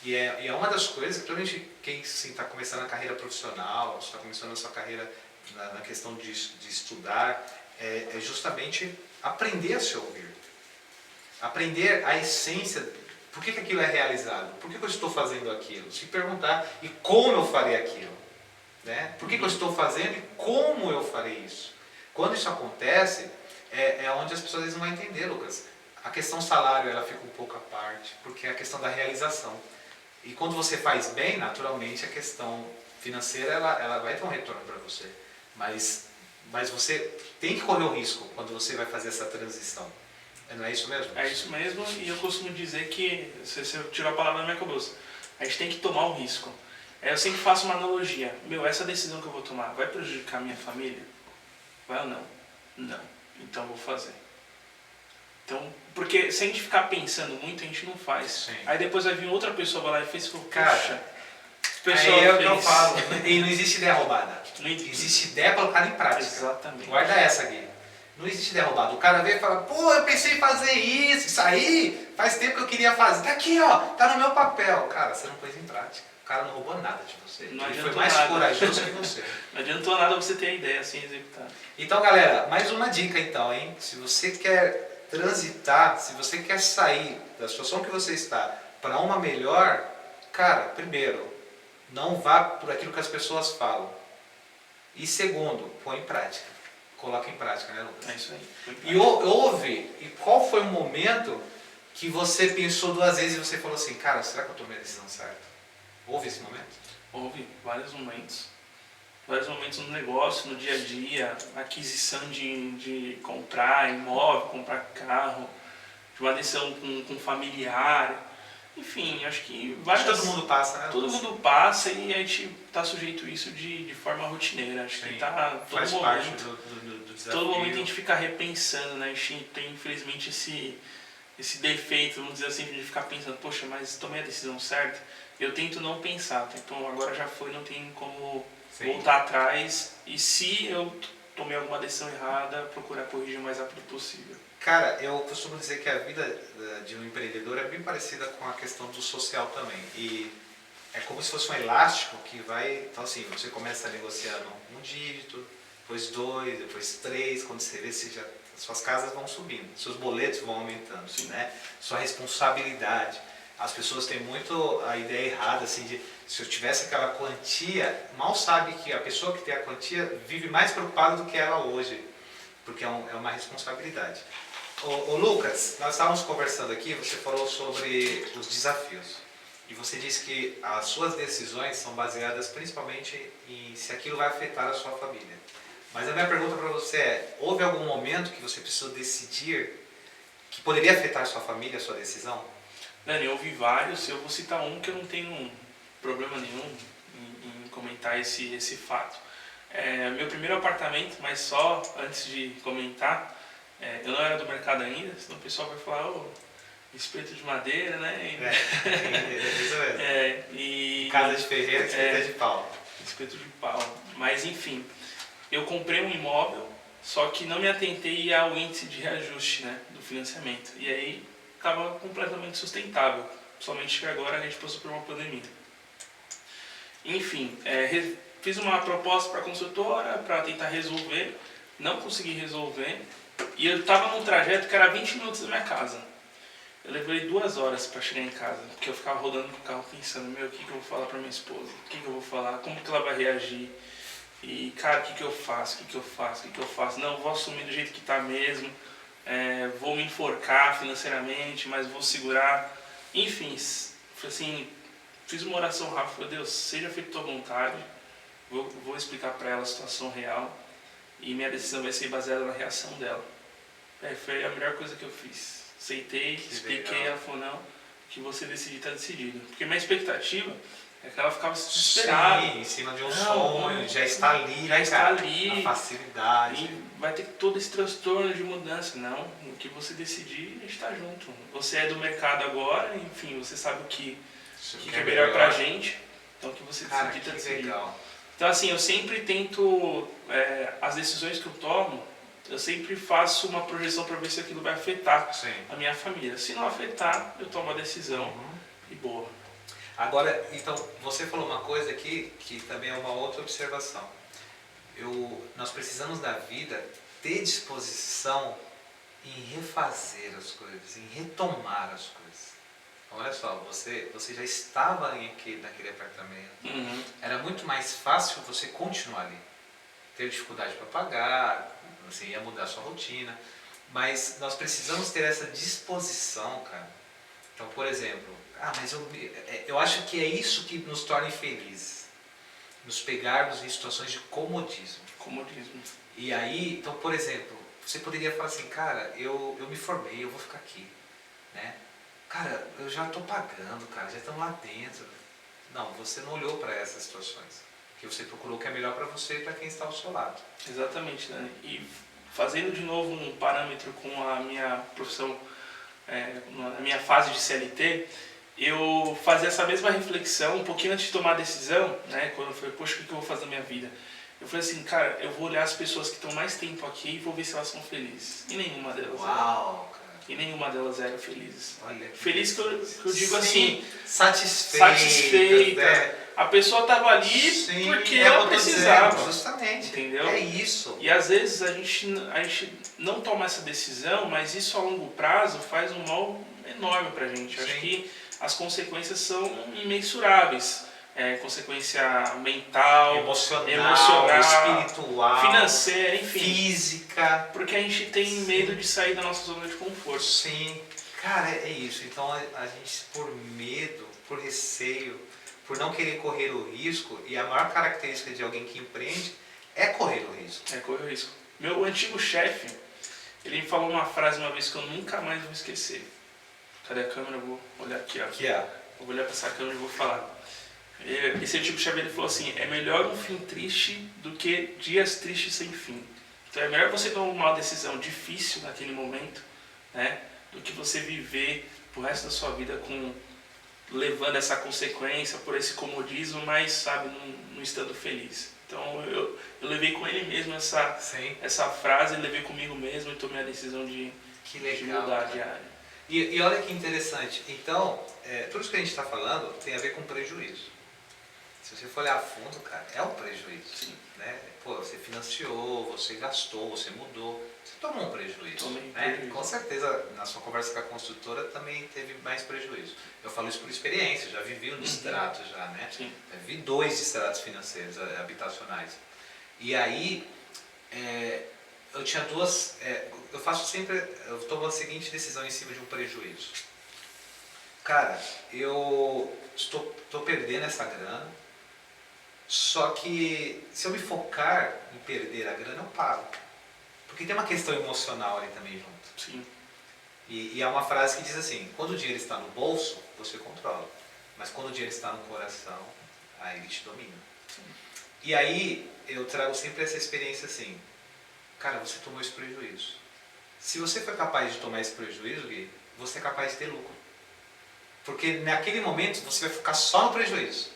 E é uma das coisas que, principalmente quem está começando a carreira profissional, está começando a sua carreira na questão de estudar, é justamente aprender a se ouvir. Aprender a essência, por que aquilo é realizado? Por que eu estou fazendo aquilo? Se perguntar, e como eu farei aquilo? Né? Por que eu estou fazendo e como eu farei isso? Quando isso acontece, é onde as pessoas às vezes não vão entender, Lucas. A questão salário ela fica um pouco à parte, porque é a questão da realização. E quando você faz bem, naturalmente a questão financeira ela vai ter um retorno para você. Mas você tem que correr o risco quando você vai fazer essa transição. Não é isso mesmo? É isso mesmo, e eu costumo dizer que, você tirou a palavra da minha cabeça, a gente tem que tomar o risco. Eu sempre faço uma analogia. Essa decisão que eu vou tomar vai prejudicar a minha família? Vai ou não? Não, então eu vou fazer. Então, porque se a gente ficar pensando muito, a gente não faz. Sim. Aí depois vai vir outra pessoa, vai lá e fez, falou, Cara, puxa, a pessoa aí é o fez. que eu falo. E não existe ideia roubada. Não existe. Existe ideia colocada em prática. Exatamente. Guarda essa aqui. Não existe ideia roubada. O cara vem e fala, pô, eu pensei em fazer isso aí faz tempo que eu queria fazer. Tá aqui, ó, tá no meu papel. Cara, você não pôs em prática. O cara não roubou nada de você. Não Ele foi adiantou mais nada. corajoso que você. Não adiantou nada você ter a ideia sem executar. Então, galera, mais uma dica então, hein? Se você quer transitar, se você quer sair da situação que você está para uma melhor, cara, primeiro, não vá por aquilo que as pessoas falam. E segundo, põe em prática. Coloca em prática, né, Lucas? É isso aí. E ouve, e qual foi o momento que você pensou duas vezes e você falou assim, cara, será que eu tomei a decisão certa? Houve esse momento? Houve vários momentos. Vários momentos no negócio, no dia a dia, aquisição de comprar imóvel, comprar carro, de uma decisão com familiar. Enfim, acho que Acho que todo mundo passa, né? todo mundo passa e a gente está sujeito a isso de forma rotineira. Acho que tá todo faz momento, parte do desafio. todo momento a gente fica repensando, né? A gente tem infelizmente esse defeito, vamos dizer assim, de ficar pensando, poxa, mas tomei a decisão certa. Eu tento não pensar, então agora já foi, não tem como voltar atrás. E se eu tomei alguma decisão errada, procurar corrigir o mais rápido possível. Cara, eu costumo dizer que a vida de um empreendedor é bem parecida com a questão do social também. E é como se fosse um elástico que vai... Então assim, você começa negociando um dígito, depois 2, depois 3, quando você vê, suas casas vão subindo, seus boletos vão aumentando, né? Sua responsabilidade. As pessoas têm muito a ideia errada, assim, de se eu tivesse aquela quantia, mal sabe que a pessoa que tem a quantia vive mais preocupada do que ela hoje, porque é uma responsabilidade. Ô Lucas, nós estávamos conversando aqui, você falou sobre os desafios. E você disse que as suas decisões são baseadas principalmente em se aquilo vai afetar a sua família. Mas a minha pergunta para você é, houve algum momento que você precisou decidir que poderia afetar a sua família, a sua decisão? Dani, eu ouvi vários, eu vou citar um que eu não tenho problema nenhum em comentar esse fato. Meu primeiro apartamento, mas só antes de comentar, eu não era do mercado ainda, senão o pessoal vai falar, espeto de madeira, né? Isso mesmo. E casa de ferreiro, espeto de pau. Espeto de pau. Mas enfim, eu comprei um imóvel, só que não me atentei ao índice de reajuste, né, do financiamento. E aí estava completamente sustentável, somente que agora a gente passou por uma pandemia. Enfim, fiz uma proposta para a consultora para tentar resolver, não consegui resolver, e eu estava num trajeto que era 20 minutos da minha casa. Eu levei 2 horas para chegar em casa, porque eu ficava rodando com o carro pensando, o que eu vou falar para minha esposa? O que eu vou falar? Como que ela vai reagir? E, cara, o que eu faço? Não, vou assumir do jeito que está mesmo, vou me enforcar financeiramente, mas vou segurar. Enfim, assim, fiz uma oração rápida, falei, Deus, seja feita tua vontade, vou explicar para ela a situação real e minha decisão vai ser baseada na reação dela. Foi a melhor coisa que eu fiz. Aceitei, expliquei, ela falou, não, que você decidir está decidido. Porque minha expectativa é que ela ficava desesperada. Sim, em cima de um sonho, já está ali, já está ali. A facilidade. E vai ter todo esse transtorno de mudança. Não, o que você decidir, a gente está junto. Você é do mercado agora, enfim, você sabe o que é melhor pra gente. Então o que você decidir está decidido. Legal. Então assim, eu sempre tento, as decisões que eu tomo, eu sempre faço uma projeção para ver se aquilo vai afetar a minha família. Se não afetar, eu tomo a decisão e boa. Agora, então, você falou uma coisa aqui que também é uma outra observação. Nós precisamos da vida ter disposição em refazer as coisas, em retomar as coisas. Olha só, você já estava naquele apartamento. Era muito mais fácil você continuar ali. Ter dificuldade para pagar, você ia mudar a sua rotina. Mas nós precisamos ter essa disposição, cara. Então, por exemplo, mas eu acho que é isso que nos torna infelizes. Nos pegarmos em situações de comodismo. E aí, então, por exemplo, você poderia falar assim, cara, eu me formei, eu vou ficar aqui, né? Cara, eu já estou pagando, cara, já estamos lá dentro. Não, você não olhou para essas situações. Que você procurou o que é melhor para você e para quem está ao seu lado. Exatamente, né? E fazendo de novo um parâmetro com a minha profissão, na minha fase de CLT, eu fazia essa mesma reflexão um pouquinho antes de tomar a decisão, né? Quando eu falei, poxa, o que eu vou fazer na minha vida? Eu falei assim, cara, eu vou olhar as pessoas que estão mais tempo aqui e vou ver se elas são felizes. E nenhuma delas Uau, cara. E nenhuma delas eram felizes. Olha, feliz que eu digo sim, assim, satisfeita. Né? A pessoa estava ali sim, porque ela precisava. Dizendo, justamente. Entendeu? É isso. E às vezes a gente não toma essa decisão, mas isso a longo prazo faz um mal enorme pra gente. Eu acho que as consequências são imensuráveis. Consequência mental, emocional, espiritual, financeira, enfim. Física. Porque a gente tem medo de sair da nossa zona de conforto. Sim. Cara, é isso. Então a gente, por medo, por receio, por não querer correr o risco, e a maior característica de alguém que empreende é correr o risco. É correr o risco. Meu antigo chefe, ele me falou uma frase uma vez que eu nunca mais vou esquecer. Cadê a câmera? Eu vou olhar aqui, ó. Aqui, ó. Eu vou olhar para essa câmera e vou falar. Esse antigo chefe, ele falou assim, é melhor um fim triste do que dias tristes sem fim. Então é melhor você tomar uma decisão difícil naquele momento, né, do que você viver pro resto da sua vida levando essa consequência por esse comodismo, mas, sabe, não estando feliz. Então eu levei com ele mesmo essa frase, levei comigo mesmo e tomei a decisão de mudar de área. E olha que interessante, então, tudo isso que a gente está falando tem a ver com prejuízo. Se você for olhar a fundo, cara, é um prejuízo. Sim. Né? Pô, você financiou, você gastou, você mudou, você tomou um prejuízo. Tomei né? prejuízo. Com certeza, na sua conversa com a construtora também teve mais prejuízo. Eu falo isso por experiência, já vivi um distrato já, né? Sim. Já vi 2 distratos financeiros habitacionais. E aí, eu tinha 2, eu faço sempre, eu tomo a seguinte decisão em cima de um prejuízo. Cara, eu estou perdendo essa grana, só que se eu me focar em perder a grana, eu paro. Porque tem uma questão emocional ali também junto. Sim. E há uma frase que diz assim, quando o dinheiro está no bolso, você controla. Mas quando o dinheiro está no coração, aí ele te domina. Sim. E aí eu trago sempre essa experiência assim, cara, você tomou esse prejuízo. Se você for capaz de tomar esse prejuízo, Gui, você é capaz de ter lucro. Porque naquele momento você vai focar só no prejuízo.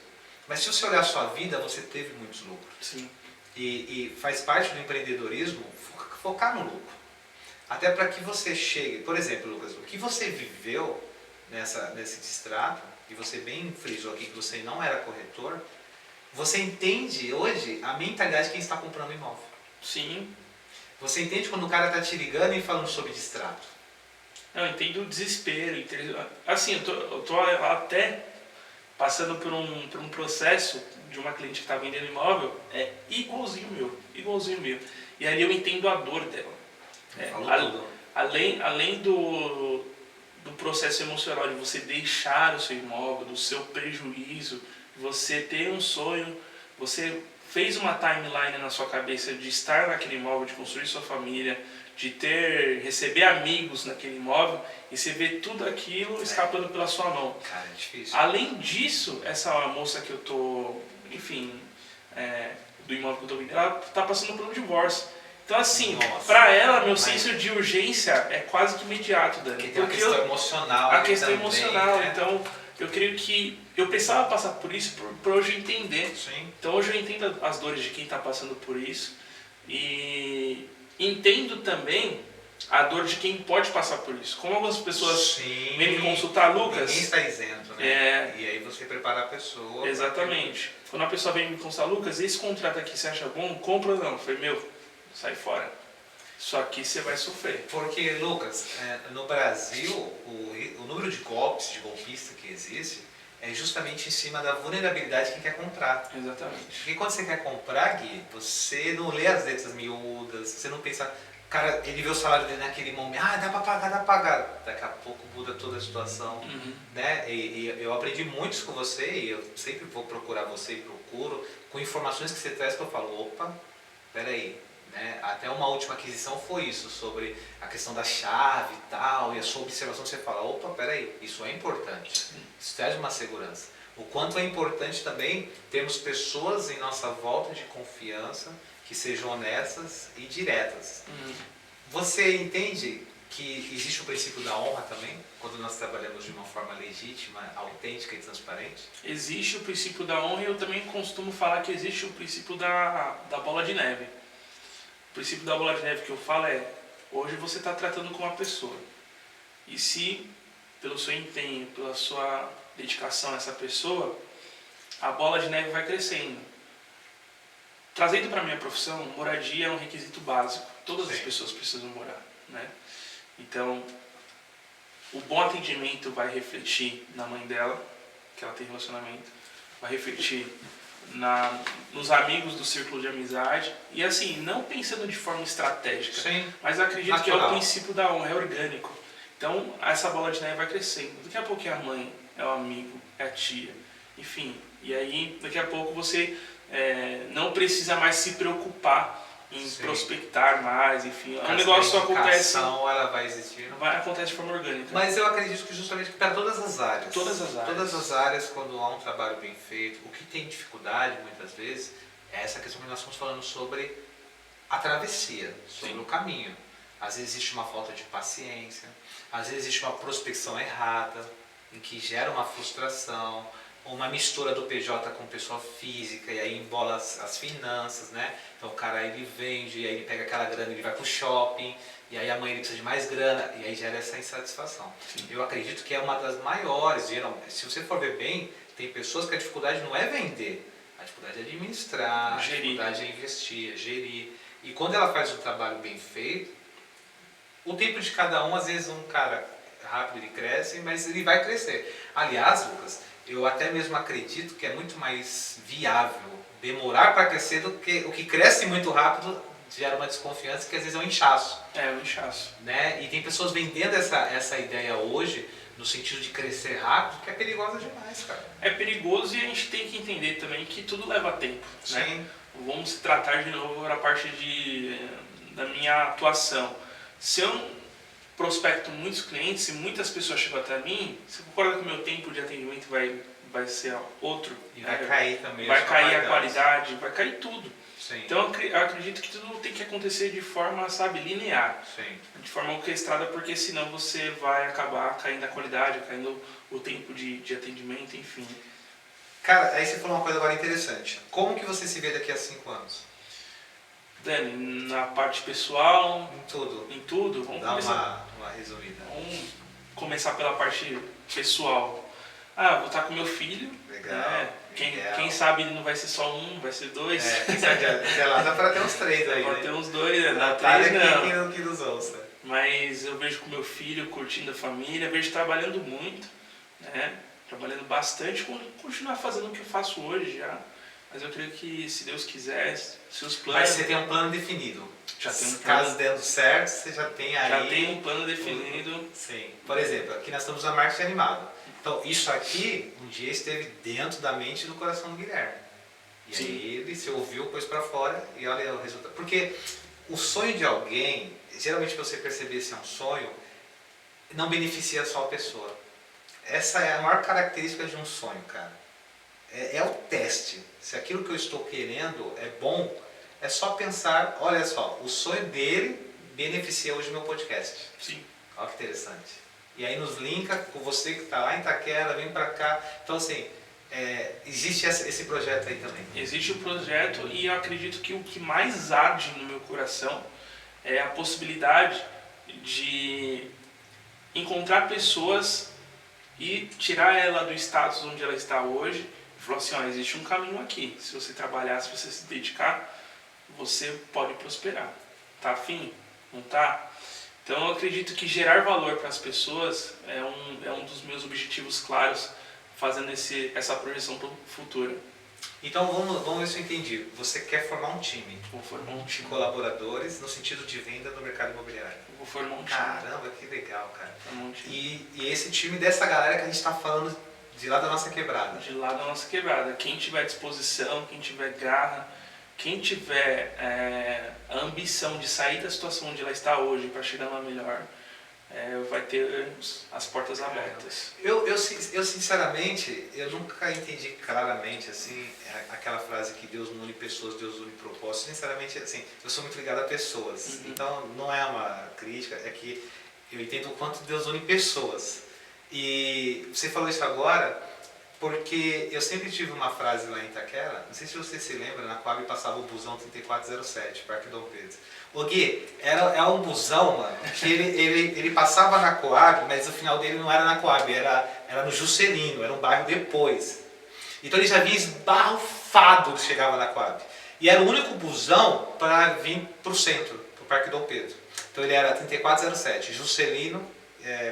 Mas se você olhar a sua vida, você teve muitos lucros. Sim. E faz parte do empreendedorismo focar no lucro. Até para que você chegue, por exemplo, Lucas, o que você viveu nesse distrato, e você bem frisou aqui que você não era corretor, você entende hoje a mentalidade de quem está comprando imóvel. Sim. Você entende quando o cara está te ligando e falando sobre distrato. Eu entendo o desespero. Assim, eu tô até passando por um processo de uma cliente que está vendendo imóvel, igualzinho meu. E ali eu entendo a dor dela. Além do processo emocional de você deixar o seu imóvel, do seu prejuízo, você ter um sonho, você fez uma timeline na sua cabeça de estar naquele imóvel, de construir sua família, de receber amigos naquele imóvel, e você vê tudo aquilo escapando pela sua mão. Cara, é difícil. Além disso, essa moça que eu tô, enfim, do imóvel que eu tô vendendo, ela tá passando por um divórcio. Então assim, pra ela, meu senso de urgência é quase que imediato, Dani. Porque tem a questão emocional. A questão também, emocional, né? então eu creio que eu precisava passar por isso para hoje eu entender. Sim. Então hoje eu entendo as dores de quem está passando por isso e entendo também a dor de quem pode passar por isso. Como algumas pessoas vêm me consultar, Lucas... Ninguém está isento, né? E aí você prepara a pessoa... Exatamente. Quando a pessoa vem me consultar, Lucas, esse contrato aqui você acha bom? Compra ou não? Eu falei, meu, sai fora. Só que você vai sofrer. Porque, Lucas, no Brasil, o número de golpes, de golpista que existe, é justamente em cima da vulnerabilidade de quem quer comprar. Exatamente. Porque quando você quer comprar, Gui, você não lê as letras miúdas, você não pensa... Cara, ele vê o salário dele naquele momento, dá pra pagar. Daqui a pouco muda toda a situação, né? E eu aprendi muito isso com você, e eu sempre vou procurar você e procuro, com informações que você traz que eu falo, opa, peraí. Né? Até uma última aquisição foi isso, sobre a questão da chave e tal, e a sua observação, você fala, opa, peraí, isso é importante, isso traz uma segurança. O quanto é importante também termos pessoas em nossa volta de confiança que sejam honestas e diretas. Você entende que existe o princípio da honra também, quando nós trabalhamos de uma forma legítima, autêntica e transparente? Existe o princípio da honra e eu também costumo falar que existe o princípio da bola de neve. O princípio da bola de neve que eu falo é, hoje você está tratando com uma pessoa. E se, pelo seu empenho, pela sua dedicação a essa pessoa, a bola de neve vai crescendo. Trazendo para a minha profissão, moradia é um requisito básico. Todas as pessoas precisam morar, né? Então, o bom atendimento vai refletir na mãe dela, que ela tem relacionamento, vai refletir nos amigos do círculo de amizade, e assim, não pensando de forma estratégica, mas acredito que é o princípio da honra, é orgânico. Então, essa bola de neve vai crescendo. Daqui a pouco é a mãe, é o amigo, é a tia, enfim. E aí, daqui a pouco você não precisa mais se preocupar em prospectar mais, enfim. O negócio só acontece. Ela vai existir. Acontece de forma orgânica. Mas eu acredito que justamente para todas as áreas. Todas as áreas. Todas as áreas, quando há um trabalho bem feito, o que tem dificuldade muitas vezes é essa questão que nós estamos falando sobre a travessia, sobre o caminho. Às vezes existe uma falta de paciência, às vezes existe uma prospecção errada, em que gera uma frustração, uma mistura do PJ com pessoa física, e aí embola as finanças, né? Então o cara ele vende, e aí ele pega aquela grana e ele vai pro shopping, e aí a mãe ele precisa de mais grana, e aí gera essa insatisfação. Sim. Eu acredito que é uma das maiores, geralmente, se você for ver bem, tem pessoas que a dificuldade não é vender, a dificuldade é administrar, gerir. A dificuldade é investir, é gerir. E quando ela faz um trabalho bem feito, o tempo de cada um, às vezes um cara rápido ele cresce, mas ele vai crescer. Aliás, Lucas, eu até mesmo acredito que é muito mais viável demorar para crescer do que o que cresce muito rápido gera uma desconfiança que às vezes é um inchaço. É um inchaço. Né? E tem pessoas vendendo essa ideia hoje no sentido de crescer rápido, que é perigosa demais, cara. É perigoso e a gente tem que entender também que tudo leva tempo. Sim. Né? Vamos se tratar de novo na parte da minha atuação. Se eu prospecto muitos clientes e muitas pessoas chegam até mim, você concorda que o meu tempo de atendimento vai ser outro? E vai cair também. Vai cair a qualidade, vai cair tudo. Sim. Então eu acredito que tudo tem que acontecer de forma, sabe, linear. Sim. De forma orquestrada, porque senão você vai acabar caindo a qualidade, caindo o tempo de atendimento, enfim. Cara, aí você falou uma coisa agora interessante. Como que você se vê daqui a 5 anos? Dani, na parte pessoal... Em tudo. Em tudo. Vamos Dá começar. uma resumida. Vamos começar pela parte pessoal. Vou estar com meu filho. Legal. Né? Quem sabe não vai ser só um, vai ser 2. Quem sabe até lá dá para ter uns 3 aí. Pode ter uns 2, né? Dá 3 não. Que nos ouça. Mas eu vejo com meu filho curtindo a família, vejo trabalhando muito, né? Trabalhando bastante, continuar fazendo o que eu faço hoje já. Mas eu creio que, se Deus quiser, seus planos... Mas você tem um plano definido. Já tem um plano. Caso dando certo, você já tem aí... Já tem um plano definido. Sim. Por exemplo, aqui nós estamos na marketing animado. Então, isso aqui, um dia esteve dentro da mente e do coração do Guilherme. E Sim. aí ele se ouviu, pôs pra fora e olha o resultado. Porque o sonho de alguém, geralmente você perceber se é um sonho, não beneficia só a pessoa. Essa é a maior característica de um sonho, cara. É o teste. Se aquilo que eu estou querendo é bom, é só pensar, olha só, o sonho dele beneficia hoje o meu podcast. Sim. Olha que interessante. E aí nos linka com você que está lá em Itaquera, vem para cá. Então assim, existe esse projeto aí também. Existe o projeto e eu acredito que o que mais arde no meu coração é a possibilidade de encontrar pessoas e tirar ela do status onde ela está hoje. Falou assim, existe um caminho aqui. Se você trabalhar, se você se dedicar, você pode prosperar. Tá afim? Não tá? Então eu acredito que gerar valor para as pessoas é um dos meus objetivos claros, fazendo essa projeção futura. Então vamos ver se eu entendi. Você quer formar um time? Vou formar um time. De colaboradores no sentido de venda no mercado imobiliário. Vou formar um time. Caramba, que legal, cara. Formar um time. E esse time dessa galera que a gente está falando de lá da nossa quebrada. De lá da nossa quebrada. Quem tiver disposição, quem tiver garra, quem tiver a ambição de sair da situação onde ela está hoje para chegar numa melhor, vai ter as portas abertas. Eu sinceramente, eu nunca entendi claramente assim aquela frase que Deus não une pessoas, Deus une propósitos. Sinceramente, assim, eu sou muito ligado a pessoas. Então não é uma crítica, é que eu entendo o quanto Deus une pessoas. E você falou isso agora porque eu sempre tive uma frase lá em Itaquera, não sei se você se lembra, na Coab passava o busão 3407, Parque Dom Pedro. O Gui, era um busão, mano, que ele passava na Coab, mas o final dele não era na Coab, era no Juscelino, era um bairro depois. Então ele já vinha esbarrufado que chegava na Coab. E era o único busão para vir para o centro, para o Parque Dom Pedro. Então ele era 3407, Juscelino,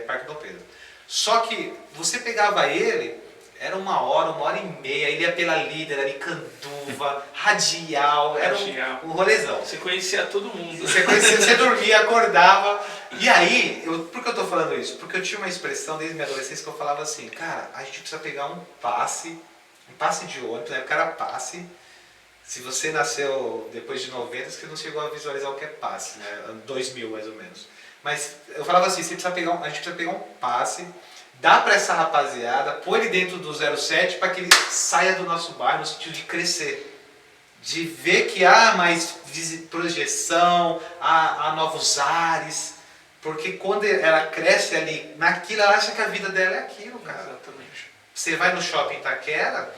Parque Dom Pedro. Só que você pegava ele, era 1 hora e meia, ele ia pela Líder, Aricanduva, Radial, era um rolezão. Você conhecia todo mundo. Você dormia, acordava. E aí, por que eu tô falando isso? Porque eu tinha uma expressão desde minha adolescência que eu falava assim, cara, a gente precisa pegar um passe de ônibus, na época era passe. Se você nasceu depois de 90, você não chegou a visualizar o que é passe, né? 2000 mais ou menos. Mas eu falava assim, a gente precisa pegar um passe, dá para essa rapaziada, põe ele dentro do 07 para que ele saia do nosso bairro no sentido de crescer. De ver que há mais projeção, há novos ares. Porque quando ela cresce ali, naquilo ela acha que a vida dela é aquilo, cara. Exatamente. Você vai no shopping Itaquera,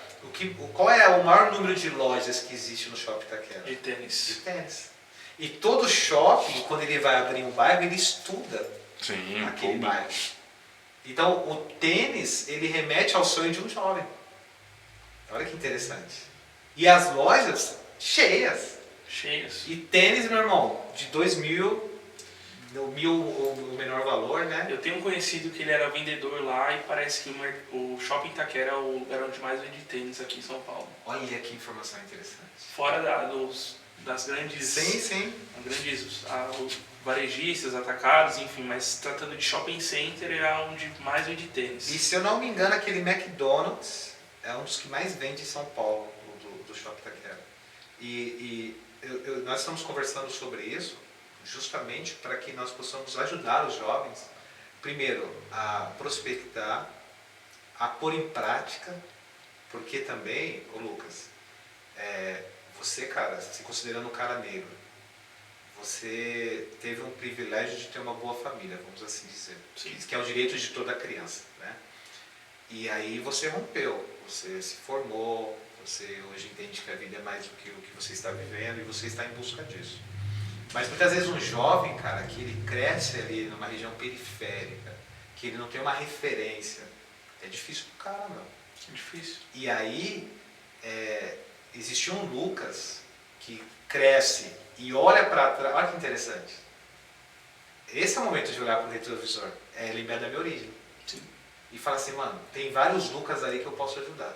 qual é o maior número de lojas que existe no shopping Itaquera? De tênis. De tênis. E todo shopping, quando ele vai abrir um bairro, ele estuda aquele bairro. Então, o tênis, ele remete ao sonho de um jovem. Olha que interessante. E as lojas cheias. E tênis, meu irmão, de 2.000, no 1.000 o menor valor, né? Eu tenho um conhecido que ele era vendedor lá e parece que o Shopping Itaquera é o lugar onde mais vende tênis aqui em São Paulo. Olha que informação interessante. Fora das grandes... Sim. Grandes varejistas, atacados, enfim, mas tratando de shopping center é onde mais vende tênis. E se eu não me engano, aquele McDonald's é um dos que mais vende em São Paulo, do Shopping Itaquera. Nós estamos conversando sobre isso justamente para que nós possamos ajudar os jovens, primeiro, a prospectar, a pôr em prática, porque também, Lucas, você, cara, se considerando um cara negro, você teve um privilégio de ter uma boa família, vamos assim dizer, que é o direito de toda criança, né? E aí você rompeu, você se formou, você hoje entende que a vida é mais do que o que você está vivendo e você está em busca disso. Mas muitas vezes um jovem, cara, que ele cresce ali numa região periférica, que ele não tem uma referência, é difícil pro cara, não. É difícil. E aí, existe um Lucas que cresce e olha para trás, olha que interessante. Esse é o momento de olhar para o retrovisor, lembrar da minha origem. Sim. E falar assim, mano, tem vários Lucas ali que eu posso ajudar.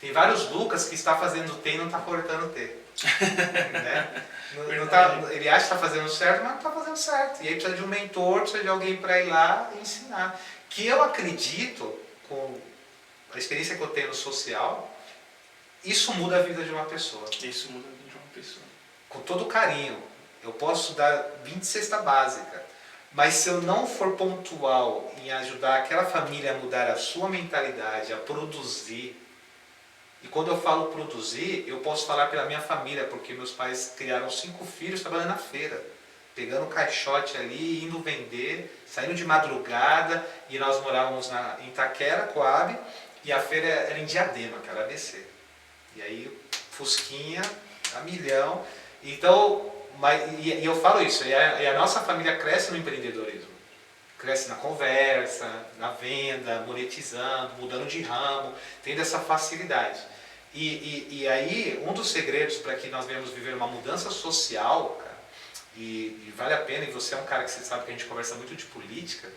Tem vários Lucas que está fazendo T e não está cortando T. Né? Ele acha que está fazendo certo, mas não está fazendo certo. E aí precisa de um mentor, precisa de alguém para ir lá e ensinar. Que eu acredito, com a experiência que eu tenho no social, isso muda a vida de uma pessoa. Isso muda a vida de uma pessoa. Com todo carinho. Eu posso dar 20 cesta básica, mas se eu não for pontual em ajudar aquela família a mudar a sua mentalidade, a produzir, e quando eu falo produzir, eu posso falar pela minha família, porque meus pais criaram 5 filhos trabalhando na feira, pegando um caixote ali, indo vender, saindo de madrugada, e nós morávamos em Itaquera, Coab, e a feira era em Diadema, que era ABC. E aí, Fusquinha, a milhão. Então, e eu falo isso, e a nossa família cresce no empreendedorismo. Cresce na conversa, na venda, monetizando, mudando de ramo, tendo essa facilidade. E aí, um dos segredos para que nós venhamos viver uma mudança social, cara, e vale a pena, e você é um cara que você sabe que a gente conversa muito de política,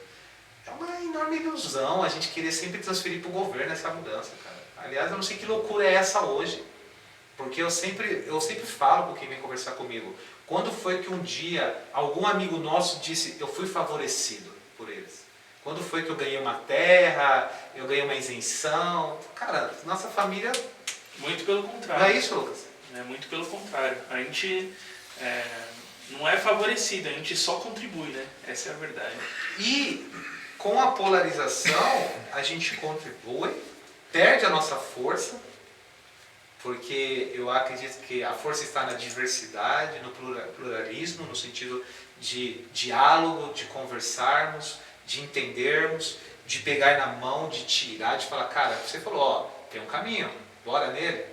é uma enorme ilusão a gente querer sempre transferir para o governo essa mudança, cara. Aliás, eu não sei que loucura é essa hoje. Porque eu sempre falo com quem vem conversar comigo, quando foi que um dia algum amigo nosso disse, eu fui favorecido por eles? Quando foi que eu ganhei uma terra, eu ganhei uma isenção? Cara, nossa família... Muito pelo contrário. Não é isso, Lucas? Muito pelo contrário. A gente não é favorecido, a gente só contribui, né? Essa é a verdade. E com a polarização, a gente contribui, perde a nossa força, porque eu acredito que a força está na diversidade, no pluralismo, no sentido de diálogo, de conversarmos, de entendermos, de pegar na mão, de tirar, de falar, cara, você falou, ó, tem um caminho, bora nele.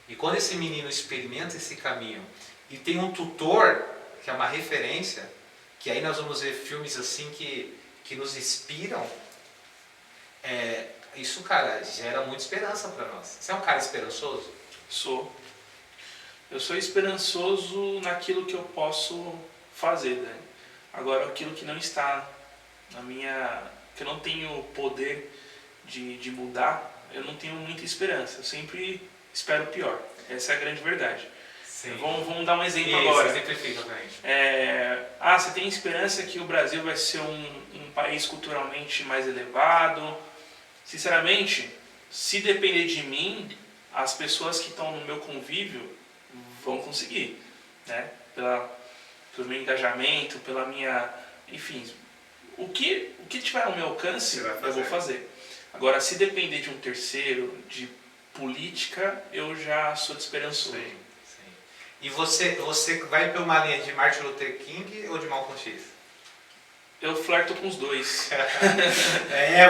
E quando esse menino experimenta esse caminho e tem um tutor, que é uma referência, que aí nós vamos ver filmes assim que nos inspiram, isso, cara, gera muita esperança para nós. Você é um cara esperançoso? Sou. Eu sou esperançoso naquilo que eu posso fazer, né? Agora, aquilo que não está na minha... que eu não tenho poder de mudar, eu não tenho muita esperança. Eu sempre espero o pior. Essa é a grande verdade. Vamos dar um exemplo agora. Exemplifica pra gente. Você tem esperança que o Brasil vai ser um país culturalmente mais elevado? Sinceramente, se depender de mim, as pessoas que estão no meu convívio vão conseguir, né? Pelo meu engajamento, pela minha... Enfim, o que tiver ao meu alcance, eu vou fazer. Agora, se depender de um terceiro, de política, eu já sou desesperançoso. Sim. E você vai por uma linha de Martin Luther King ou de Malcolm X? Eu flerto com os dois.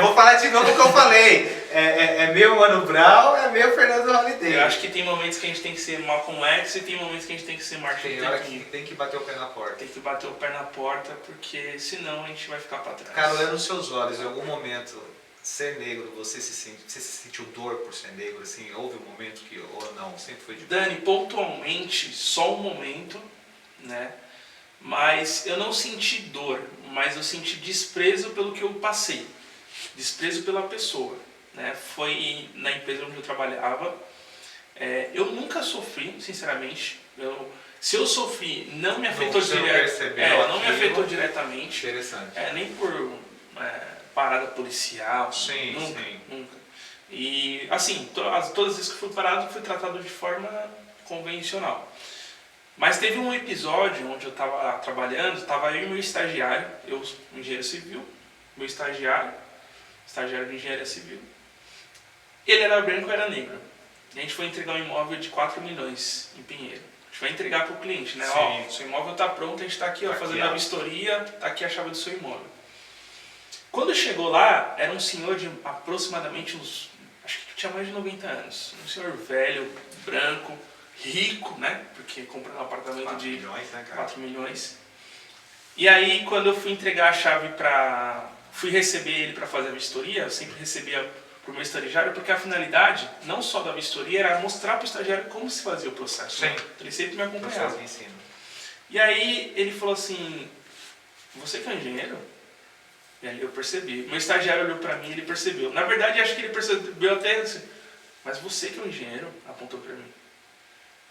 Vou falar de novo o que eu falei. É meio Mano Brown, é meio Fernando Holliday. Eu acho que tem momentos que a gente tem que ser Malcolm X e tem momentos que a gente tem que ser Martin Luther King. Que tem que bater o pé na porta. Tem que bater o pé na porta, porque senão a gente vai ficar para trás. Cara, olhando nos seus olhos, em algum momento, ser negro, você se sentiu dor por ser negro? Assim, houve um momento que, ou não, sempre foi de boa? Dani, pontualmente, só um momento, né? Mas eu não senti dor, mas eu senti desprezo pelo que eu passei. Desprezo pela pessoa, né? Foi na empresa onde eu trabalhava. Eu nunca sofri, sinceramente. Se eu sofri, não me afetou diretamente. Interessante. Nem por parada policial. Sim, nunca. E assim, todas as vezes que fui parado, fui tratado de forma convencional. Mas teve um episódio onde eu estava trabalhando, estava eu e meu estagiário, eu engenheiro civil, meu estagiário de engenharia civil. Ele era branco, eu era negro. E a gente foi entregar um imóvel de 4 milhões em Pinheiro. A gente vai entregar para o cliente, né? Ó, seu imóvel está pronto, a gente está aqui, fazendo a vistoria, está aqui a chave do seu imóvel. Quando chegou lá, era um senhor de aproximadamente acho que tinha mais de 90 anos. Um senhor velho, branco, rico, né? Porque comprou um apartamento 4 de milhões, né, cara? 4 milhões. E aí, quando eu fui entregar a chave fui receber ele para fazer a vistoria, eu sempre recebia pro meu estagiário, porque a finalidade, não só da vistoria, era mostrar pro estagiário como se fazia o processo. Sim. Né? Ele sempre me acompanhava. Ensino. E aí, ele falou assim, você que é engenheiro? E aí eu percebi. Meu estagiário olhou para mim e ele percebeu. Na verdade, acho que ele percebeu até assim, mas você que é um engenheiro? Apontou para mim.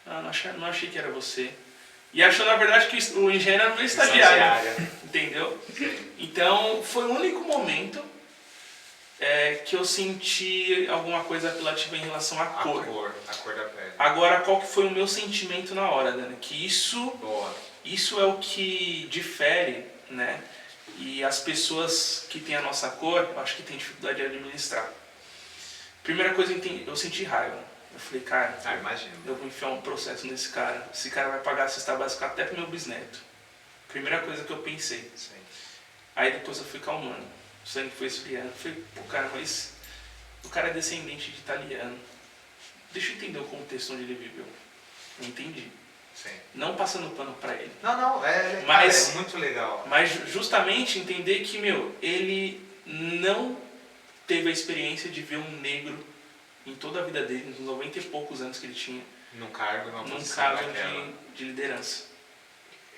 Não achei que era você. E achou, na verdade, que o engenheiro era o meu estagiário. Entendeu? Sim. Então, foi o único momento que eu senti alguma coisa apelativa em relação à cor. A cor da pele. Agora, qual que foi o meu sentimento na hora, Dani? Que isso é o que difere, né? E as pessoas que têm a nossa cor, eu acho que tem dificuldade de administrar. Primeira coisa, eu senti raiva. Eu falei, cara, eu vou enfiar um processo nesse cara. Esse cara vai pagar a cesta básica até pro meu bisneto. Primeira coisa que eu pensei. Sim. Aí depois eu fui calmando. O sangue foi esfriando. Eu falei, pô, cara, mas o cara é descendente de italiano. Deixa eu entender o contexto onde ele viveu. Eu entendi. Sim. Não passando pano pra ele. Não, é muito legal. Mas justamente entender que, ele não teve a experiência de ver um negro em toda a vida dele, nos 90 e poucos anos que ele tinha, num cargo de liderança.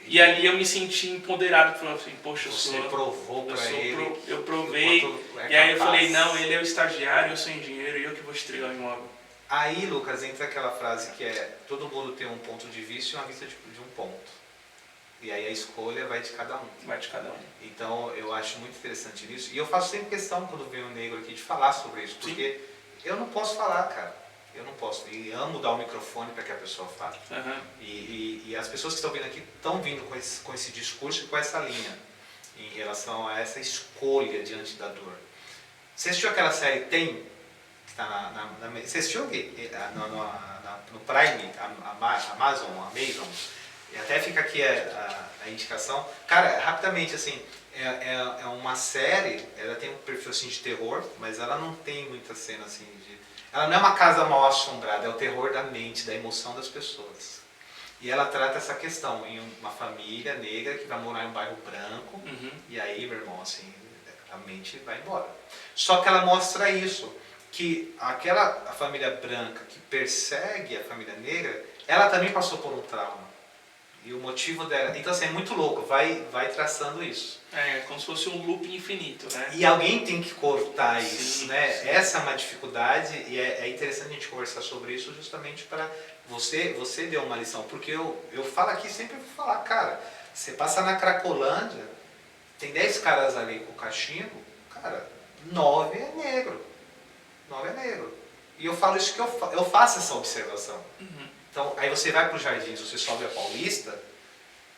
E ali eu me senti empoderado, falando assim, poxa, você provou para ele. Eu provei, e aí eu falei, não, ele é o estagiário, eu sou engenheiro, e eu que vou te entregar o imóvel. Aí, Lucas, entra aquela frase que todo mundo tem um ponto de vista e uma vista de um ponto. E aí a escolha vai de cada um. Vai de cada um. Então, eu acho muito interessante nisso. E eu faço sempre questão, quando vem um negro aqui, de falar sobre isso. Porque eu não posso falar, cara. Eu não posso. E amo dar o microfone para que a pessoa fale. Uhum. E as pessoas que estão vindo aqui estão vindo com esse discurso e com essa linha em relação a essa escolha diante da dor. Você assistiu aquela série Tem? Que está você assistiu no Prime, Amazon? E até fica aqui a indicação. Cara, rapidamente, assim, é uma série, ela tem um perfil assim de terror, mas ela não tem muita cena assim de... Ela não é uma casa mal assombrada, é o terror da mente, da emoção das pessoas. E ela trata essa questão em uma família negra que vai morar em um bairro branco, e aí, meu irmão, assim, a mente vai embora. Só que ela mostra isso, que a família branca que persegue a família negra, ela também passou por um trauma. E o motivo dela... Então, assim, é muito louco, vai traçando isso. É como se fosse um loop infinito, né? E alguém tem que cortar isso, Sim, né? sim. Essa é uma dificuldade e é interessante a gente conversar sobre isso justamente para você deu uma lição. Porque eu falo aqui, sempre vou falar, cara, você passa na Cracolândia, tem 10 caras ali com cachimbo, cara, 9 é negro. 9 é negro. E eu falo isso que eu faço essa observação. Então, aí você vai para os Jardins, você sobe a Paulista,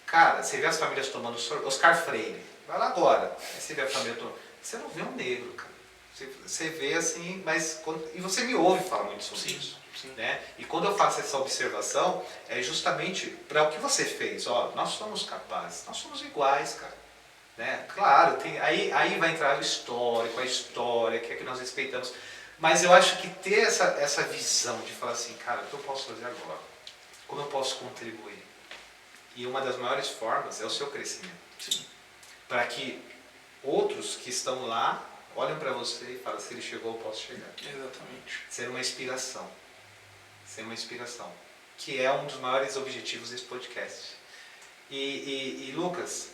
cara, você vê as famílias tomando sorvete, Oscar Freire, vai lá agora, aí você vê a família tomando, você não vê um negro, cara. Você vê assim, e você me ouve falar muito sobre isso. Sim. Né? E quando eu faço essa observação, é justamente para o que você fez. Ó, nós somos capazes, nós somos iguais, cara. Né? Claro, aí vai entrar o histórico, a história, que é que nós respeitamos. Mas eu acho que ter essa visão de falar assim, cara, o que eu posso fazer agora? Como eu posso contribuir? E uma das maiores formas é o seu crescimento. Para que outros que estão lá olhem para você e falem, se ele chegou, eu posso chegar. Exatamente. Ser uma inspiração. Ser uma inspiração. Que é um dos maiores objetivos desse podcast. E Lucas,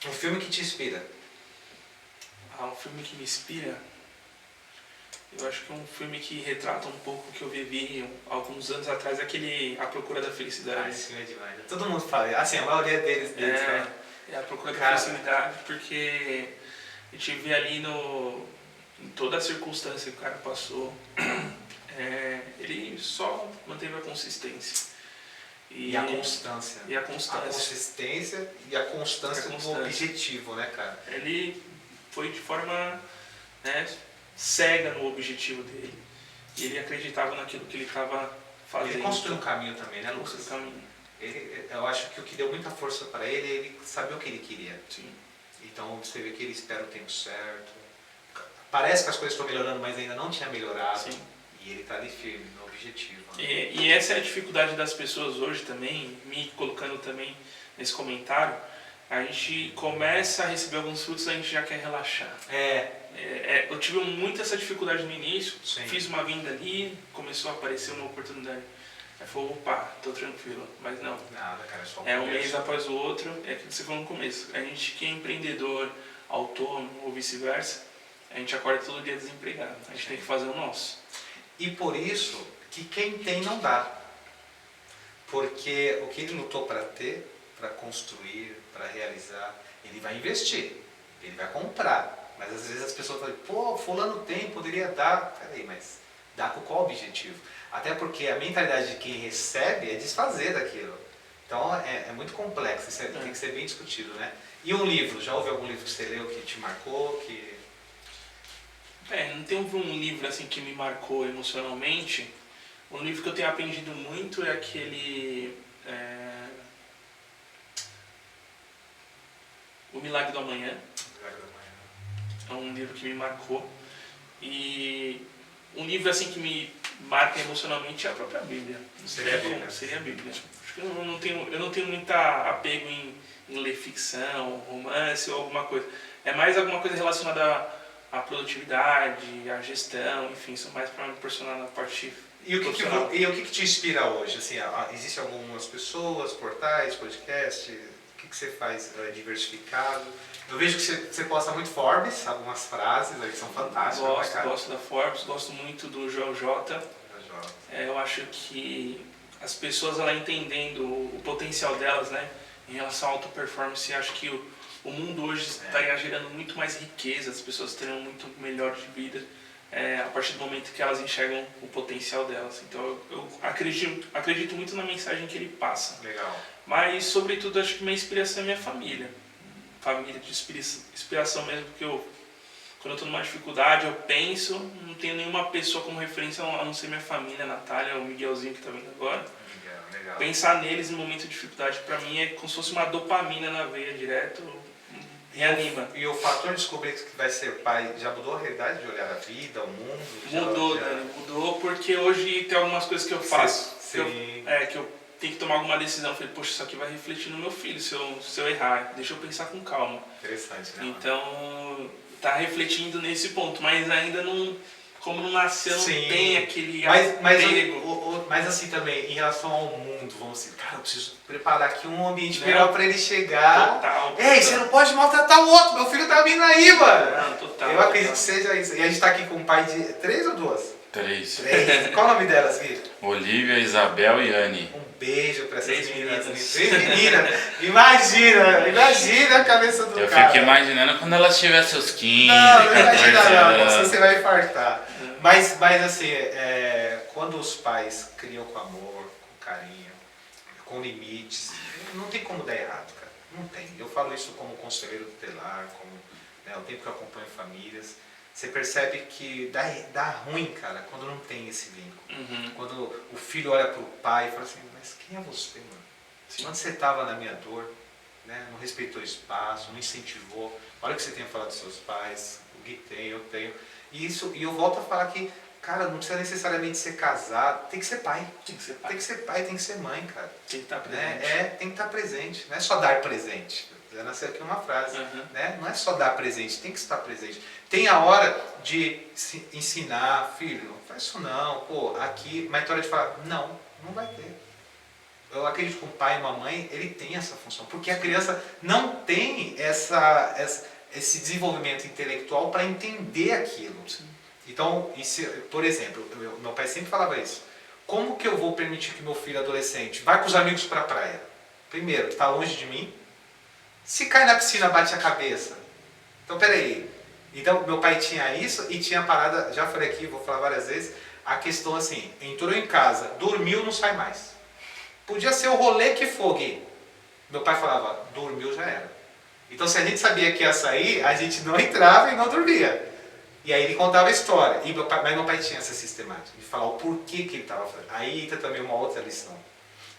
um filme que te inspira? Um filme que me inspira? Eu acho que é um filme que retrata um pouco o que eu vivi alguns anos atrás, aquele A Procura da Felicidade. Esse filme é demais. Todo mundo fala, assim, a maioria deles fala. É A Procura da Felicidade, porque a gente vê ali em toda a circunstância que o cara passou, ele só manteve a consistência. E a constância. E a constância. A consistência e a constância do objetivo, né, cara? Ele foi de forma cega no objetivo dele. E ele acreditava naquilo que ele estava fazendo. Ele construiu um caminho também, né, Lucas? Construiu um caminho. Eu acho que o que deu muita força para ele sabia o que ele queria. Sim. Então você vê que ele espera o tempo certo. Parece que as coisas estão melhorando, mas ainda não tinha melhorado. Sim. E ele está ali firme no objetivo. Né? E essa é a dificuldade das pessoas hoje também, me colocando também nesse comentário. A gente começa a receber alguns frutos e a gente já quer relaxar. Eu tive muito essa dificuldade no início. Sim. Fiz uma vinda ali, começou a aparecer uma oportunidade. Aí falou, opa, tô tranquilo. Mas não. Nada, cara, só um mês após o outro, é aquilo que você falou no começo. A gente que é empreendedor, autônomo ou vice-versa, a gente acorda todo dia desempregado. A gente tem que fazer o nosso. E por isso que quem tem não dá. Porque o que ele lutou para ter, para construir, para realizar, ele vai investir, ele vai comprar. Mas às vezes as pessoas falam, pô, fulano tem, poderia dar. Peraí, mas dá com qual objetivo? Até porque a mentalidade de quem recebe é desfazer daquilo. Então é muito complexo, isso tem que ser bem discutido, né? E um livro, já houve algum livro que você leu que te marcou? Não tem um livro assim que me marcou emocionalmente. Um livro que eu tenho aprendido muito é aquele... O Milagre do Amanhã. É um livro que me marcou. E um livro assim que me marca emocionalmente é a própria Bíblia. Seria a Bíblia. Seria a Bíblia. Acho que eu não tenho muito apego em ler ficção, romance ou alguma coisa. É mais alguma coisa relacionada à produtividade, à gestão, enfim, são mais para me proporcionar na parte profissional. E o que te inspira hoje? Assim, existem algumas pessoas, portais, podcast, o que você faz diversificado? Eu vejo que você posta muito Forbes, algumas frases aí que são fantásticas. Gosto da Forbes, gosto muito do Joel J. Eu acho que as pessoas entendendo o potencial delas, né, em relação à auto-performance, acho que o mundo hoje está gerando muito mais riqueza, as pessoas terão muito melhor de vida a partir do momento que elas enxergam o potencial delas. Então eu acredito muito na mensagem que ele passa. Legal. Mas, sobretudo, acho que minha inspiração é minha família. Família de inspiração mesmo, porque quando eu estou numa dificuldade, eu penso, não tenho nenhuma pessoa como referência a não ser minha família, a Natália, o Miguelzinho que está vindo agora. Legal. Pensar neles no momento de dificuldade, para mim, é como se fosse uma dopamina na veia direto, reanima. E o fator de descobrir que vai ser pai já mudou a realidade de olhar a vida, o mundo? Mudou, Dani, mudou, porque hoje tem algumas coisas que eu faço, que eu tenho que tomar alguma decisão. Eu falei, poxa, isso aqui vai refletir no meu filho se eu errar, deixa eu pensar com calma. Interessante, né? Então, tá refletindo nesse ponto, mas ainda não, como não nasceu, não tem aquele apego. Mas assim também, em relação ao mundo, vamos dizer, cara, eu preciso preparar aqui um ambiente melhor para ele chegar. Total. Ei, você não pode maltratar o outro, meu filho tá vindo aí, mano. Não, total. Eu acredito que seja isso. E a gente tá aqui com um pai de 3 ou 2? 3. 3. Qual o nome delas, Gui? Olivia, Isabel e Anne. Um beijo pra essas 3 meninas. meninas. 3 meninas. Imagina a cabeça do Eu cara. fico imaginando quando elas tiverem seus 15, Não 14 imagina não, anos. assim você vai infartar. Mas assim, quando os pais criam com amor, com carinho, com limites, não tem como dar errado, cara. Não tem. Eu falo isso como conselheiro tutelar, como o tempo que eu acompanho famílias. Você percebe que dá ruim, cara, quando não tem esse vínculo. Uhum. Quando o filho olha pro pai e fala assim, mas quem é você, mano? Sim. Quando você estava na minha dor, né, não respeitou o espaço, não incentivou. Olha o que você tem falado dos seus pais, o Gui tem, eu tenho. E eu volto a falar que, cara, não precisa necessariamente ser casado, tem que ser pai. Tem que ser pai. Tem que ser pai, tem que ser mãe, cara. Tem que estar presente. Né? Tem que estar presente, não é só dar presente. Já nasceu aqui uma frase, né? Não é só dar presente, tem que estar presente. Tem a hora de ensinar, filho, não faz isso não, pô, aqui, mas tem hora de falar, não vai ter. Eu acredito que um pai e uma mãe, ele tem essa função, porque a criança não tem esse desenvolvimento intelectual para entender aquilo. Sim. Então, por exemplo, meu pai sempre falava isso, como que eu vou permitir que meu filho adolescente vá com os amigos para a praia? Primeiro, está longe de mim. Se cai na piscina, bate a cabeça. Então, peraí. Então, meu pai tinha isso e tinha a parada, já falei aqui, vou falar várias vezes, a questão assim, entrou em casa, dormiu, não sai mais. Podia ser o rolê que for, Gui. Meu pai falava, dormiu, já era. Então, se a gente sabia que ia sair, a gente não entrava e não dormia. E aí ele contava a história. Mas meu pai tinha essa sistemática, de falar o porquê que ele estava fazendo. Aí entra também uma outra lição.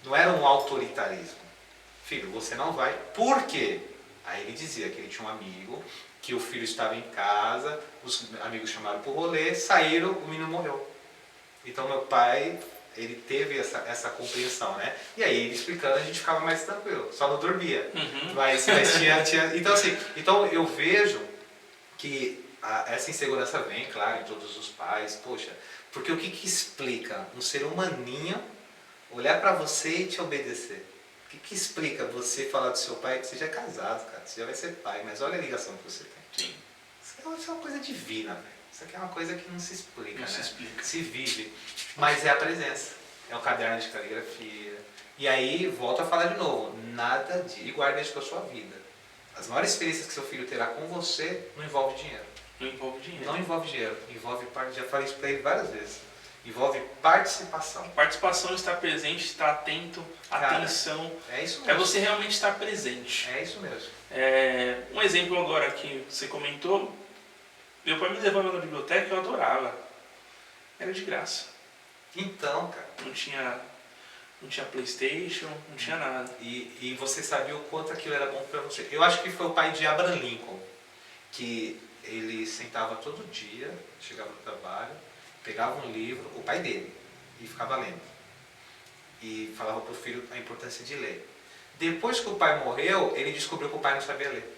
Não era um autoritarismo. Filho, você não vai. Por quê? Aí ele dizia que ele tinha um amigo, que o filho estava em casa, os amigos chamaram pro rolê, saíram, o menino morreu. Então meu pai, ele teve essa compreensão, né? E aí ele explicando, a gente ficava mais tranquilo, só não dormia. Uhum. Mas tinha... Então assim, eu vejo que essa insegurança vem, claro, em todos os pais, poxa, porque o que explica um ser humaninho olhar para você e te obedecer? O que explica você falar do seu pai que você já é casado, cara? Você já vai ser pai, mas olha a ligação que você tem. Sim. Isso é uma coisa divina, velho. Isso aqui é uma coisa que não se explica, Não né? se explica. Se vive. Mas é a presença. É o caderno de caligrafia. E aí, volto a falar de novo. Nada de... E guarda isso para a sua vida. As maiores experiências que seu filho terá com você não envolve dinheiro. Não envolve dinheiro. Não envolve dinheiro. Envolve parte... Já falei isso para ele várias vezes. Envolve participação. Participação, estar presente, estar atento, Cara, atenção. É isso mesmo. É você realmente estar presente. É isso mesmo. Um exemplo agora que você comentou, meu pai me levava na biblioteca e eu adorava. Era de graça. Então, cara. Não tinha PlayStation, não tinha nada. E você sabia o quanto aquilo era bom para você. Eu acho que foi o pai de Abraham Lincoln, que ele sentava todo dia, chegava do trabalho, pegava um livro, o pai dele, e ficava lendo. E falava para o filho a importância de ler. Depois que o pai morreu, ele descobriu que o pai não sabia ler.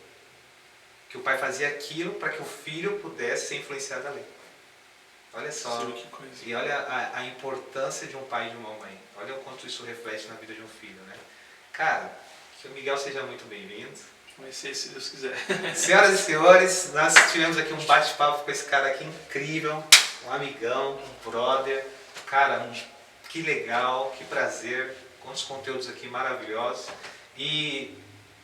Que o pai fazia aquilo para que o filho pudesse ser influenciado a ler. Olha só. Sim, que coisa. E olha a importância de um pai e de uma mãe. Olha o quanto isso reflete na vida de um filho, né? Cara, que o Miguel seja muito bem-vindo. Vai ser, se Deus quiser. Senhoras e senhores, nós tivemos aqui um bate-papo com esse cara aqui incrível, um amigão, um brother. Cara, que legal, que prazer, quantos conteúdos aqui maravilhosos. E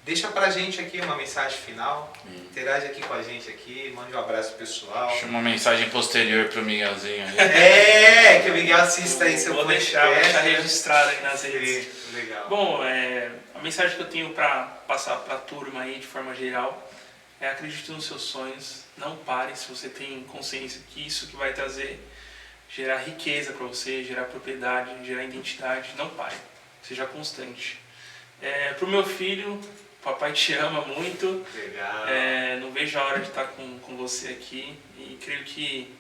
Deixa pra gente aqui uma mensagem final, interage aqui com a gente aqui, mande um abraço pessoal. Deixa uma mensagem posterior pro Miguelzinho ali. Que o Miguel assista aí seu Vou podcast. deixar registrado aí nas redes. Legal. Bom, a mensagem que eu tenho para passar para a turma aí de forma geral é: acredite nos seus sonhos, não pare. Se você tem consciência que isso que vai trazer, gerar riqueza para você, gerar propriedade, gerar identidade, não pare, seja constante. Para o meu filho, papai te ama muito. Legal. Não vejo a hora de estar com você aqui e creio que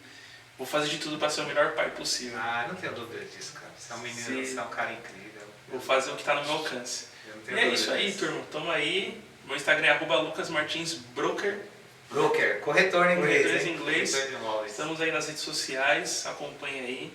vou fazer de tudo para ser o melhor pai possível. Não tenho dúvida disso, cara. Você é um menino, você é um cara incrível. Vou fazer o que está no meu alcance. E é isso aí, turma. Tamo aí. Meu Instagram é @lucasmartinsbroker. Broker, corretor em inglês. Corretor em inglês. Corretor de imóveis. Estamos aí nas redes sociais. Acompanhe aí.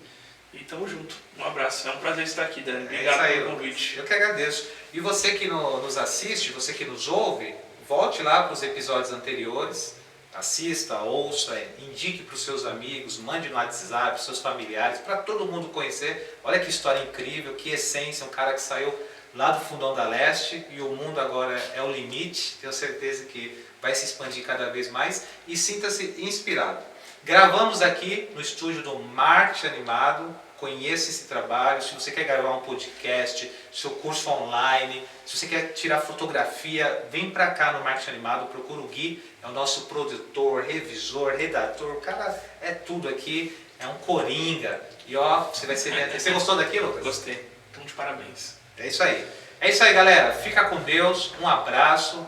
E tamo junto. Um abraço. É um prazer estar aqui, Dani. Obrigado aí, pelo convite. Eu que agradeço. E você que nos assiste, você que nos ouve, volte lá para os episódios anteriores. Assista, ouça, indique para os seus amigos, mande no WhatsApp, para os seus familiares, para todo mundo conhecer. Olha que história incrível, que essência, um cara que saiu lá do fundão da leste e o mundo agora é o limite. Tenho certeza que vai se expandir cada vez mais e sinta-se inspirado. Gravamos aqui no estúdio do Marketing Animado. Conheça esse trabalho. Se você quer gravar um podcast, seu curso online, se você quer tirar fotografia, vem pra cá no Marketing Animado, procura o Gui, é o nosso produtor, revisor, redator, o cara é tudo aqui, é um coringa. E ó, você vai ser bem atendido. Você gostou daqui, Lucas? Gostei. Então, de parabéns. É isso aí. É isso aí, galera. Fica com Deus. Um abraço.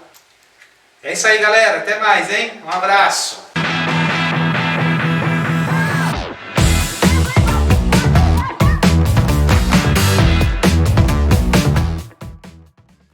É isso aí, galera. Até mais, hein? Um abraço.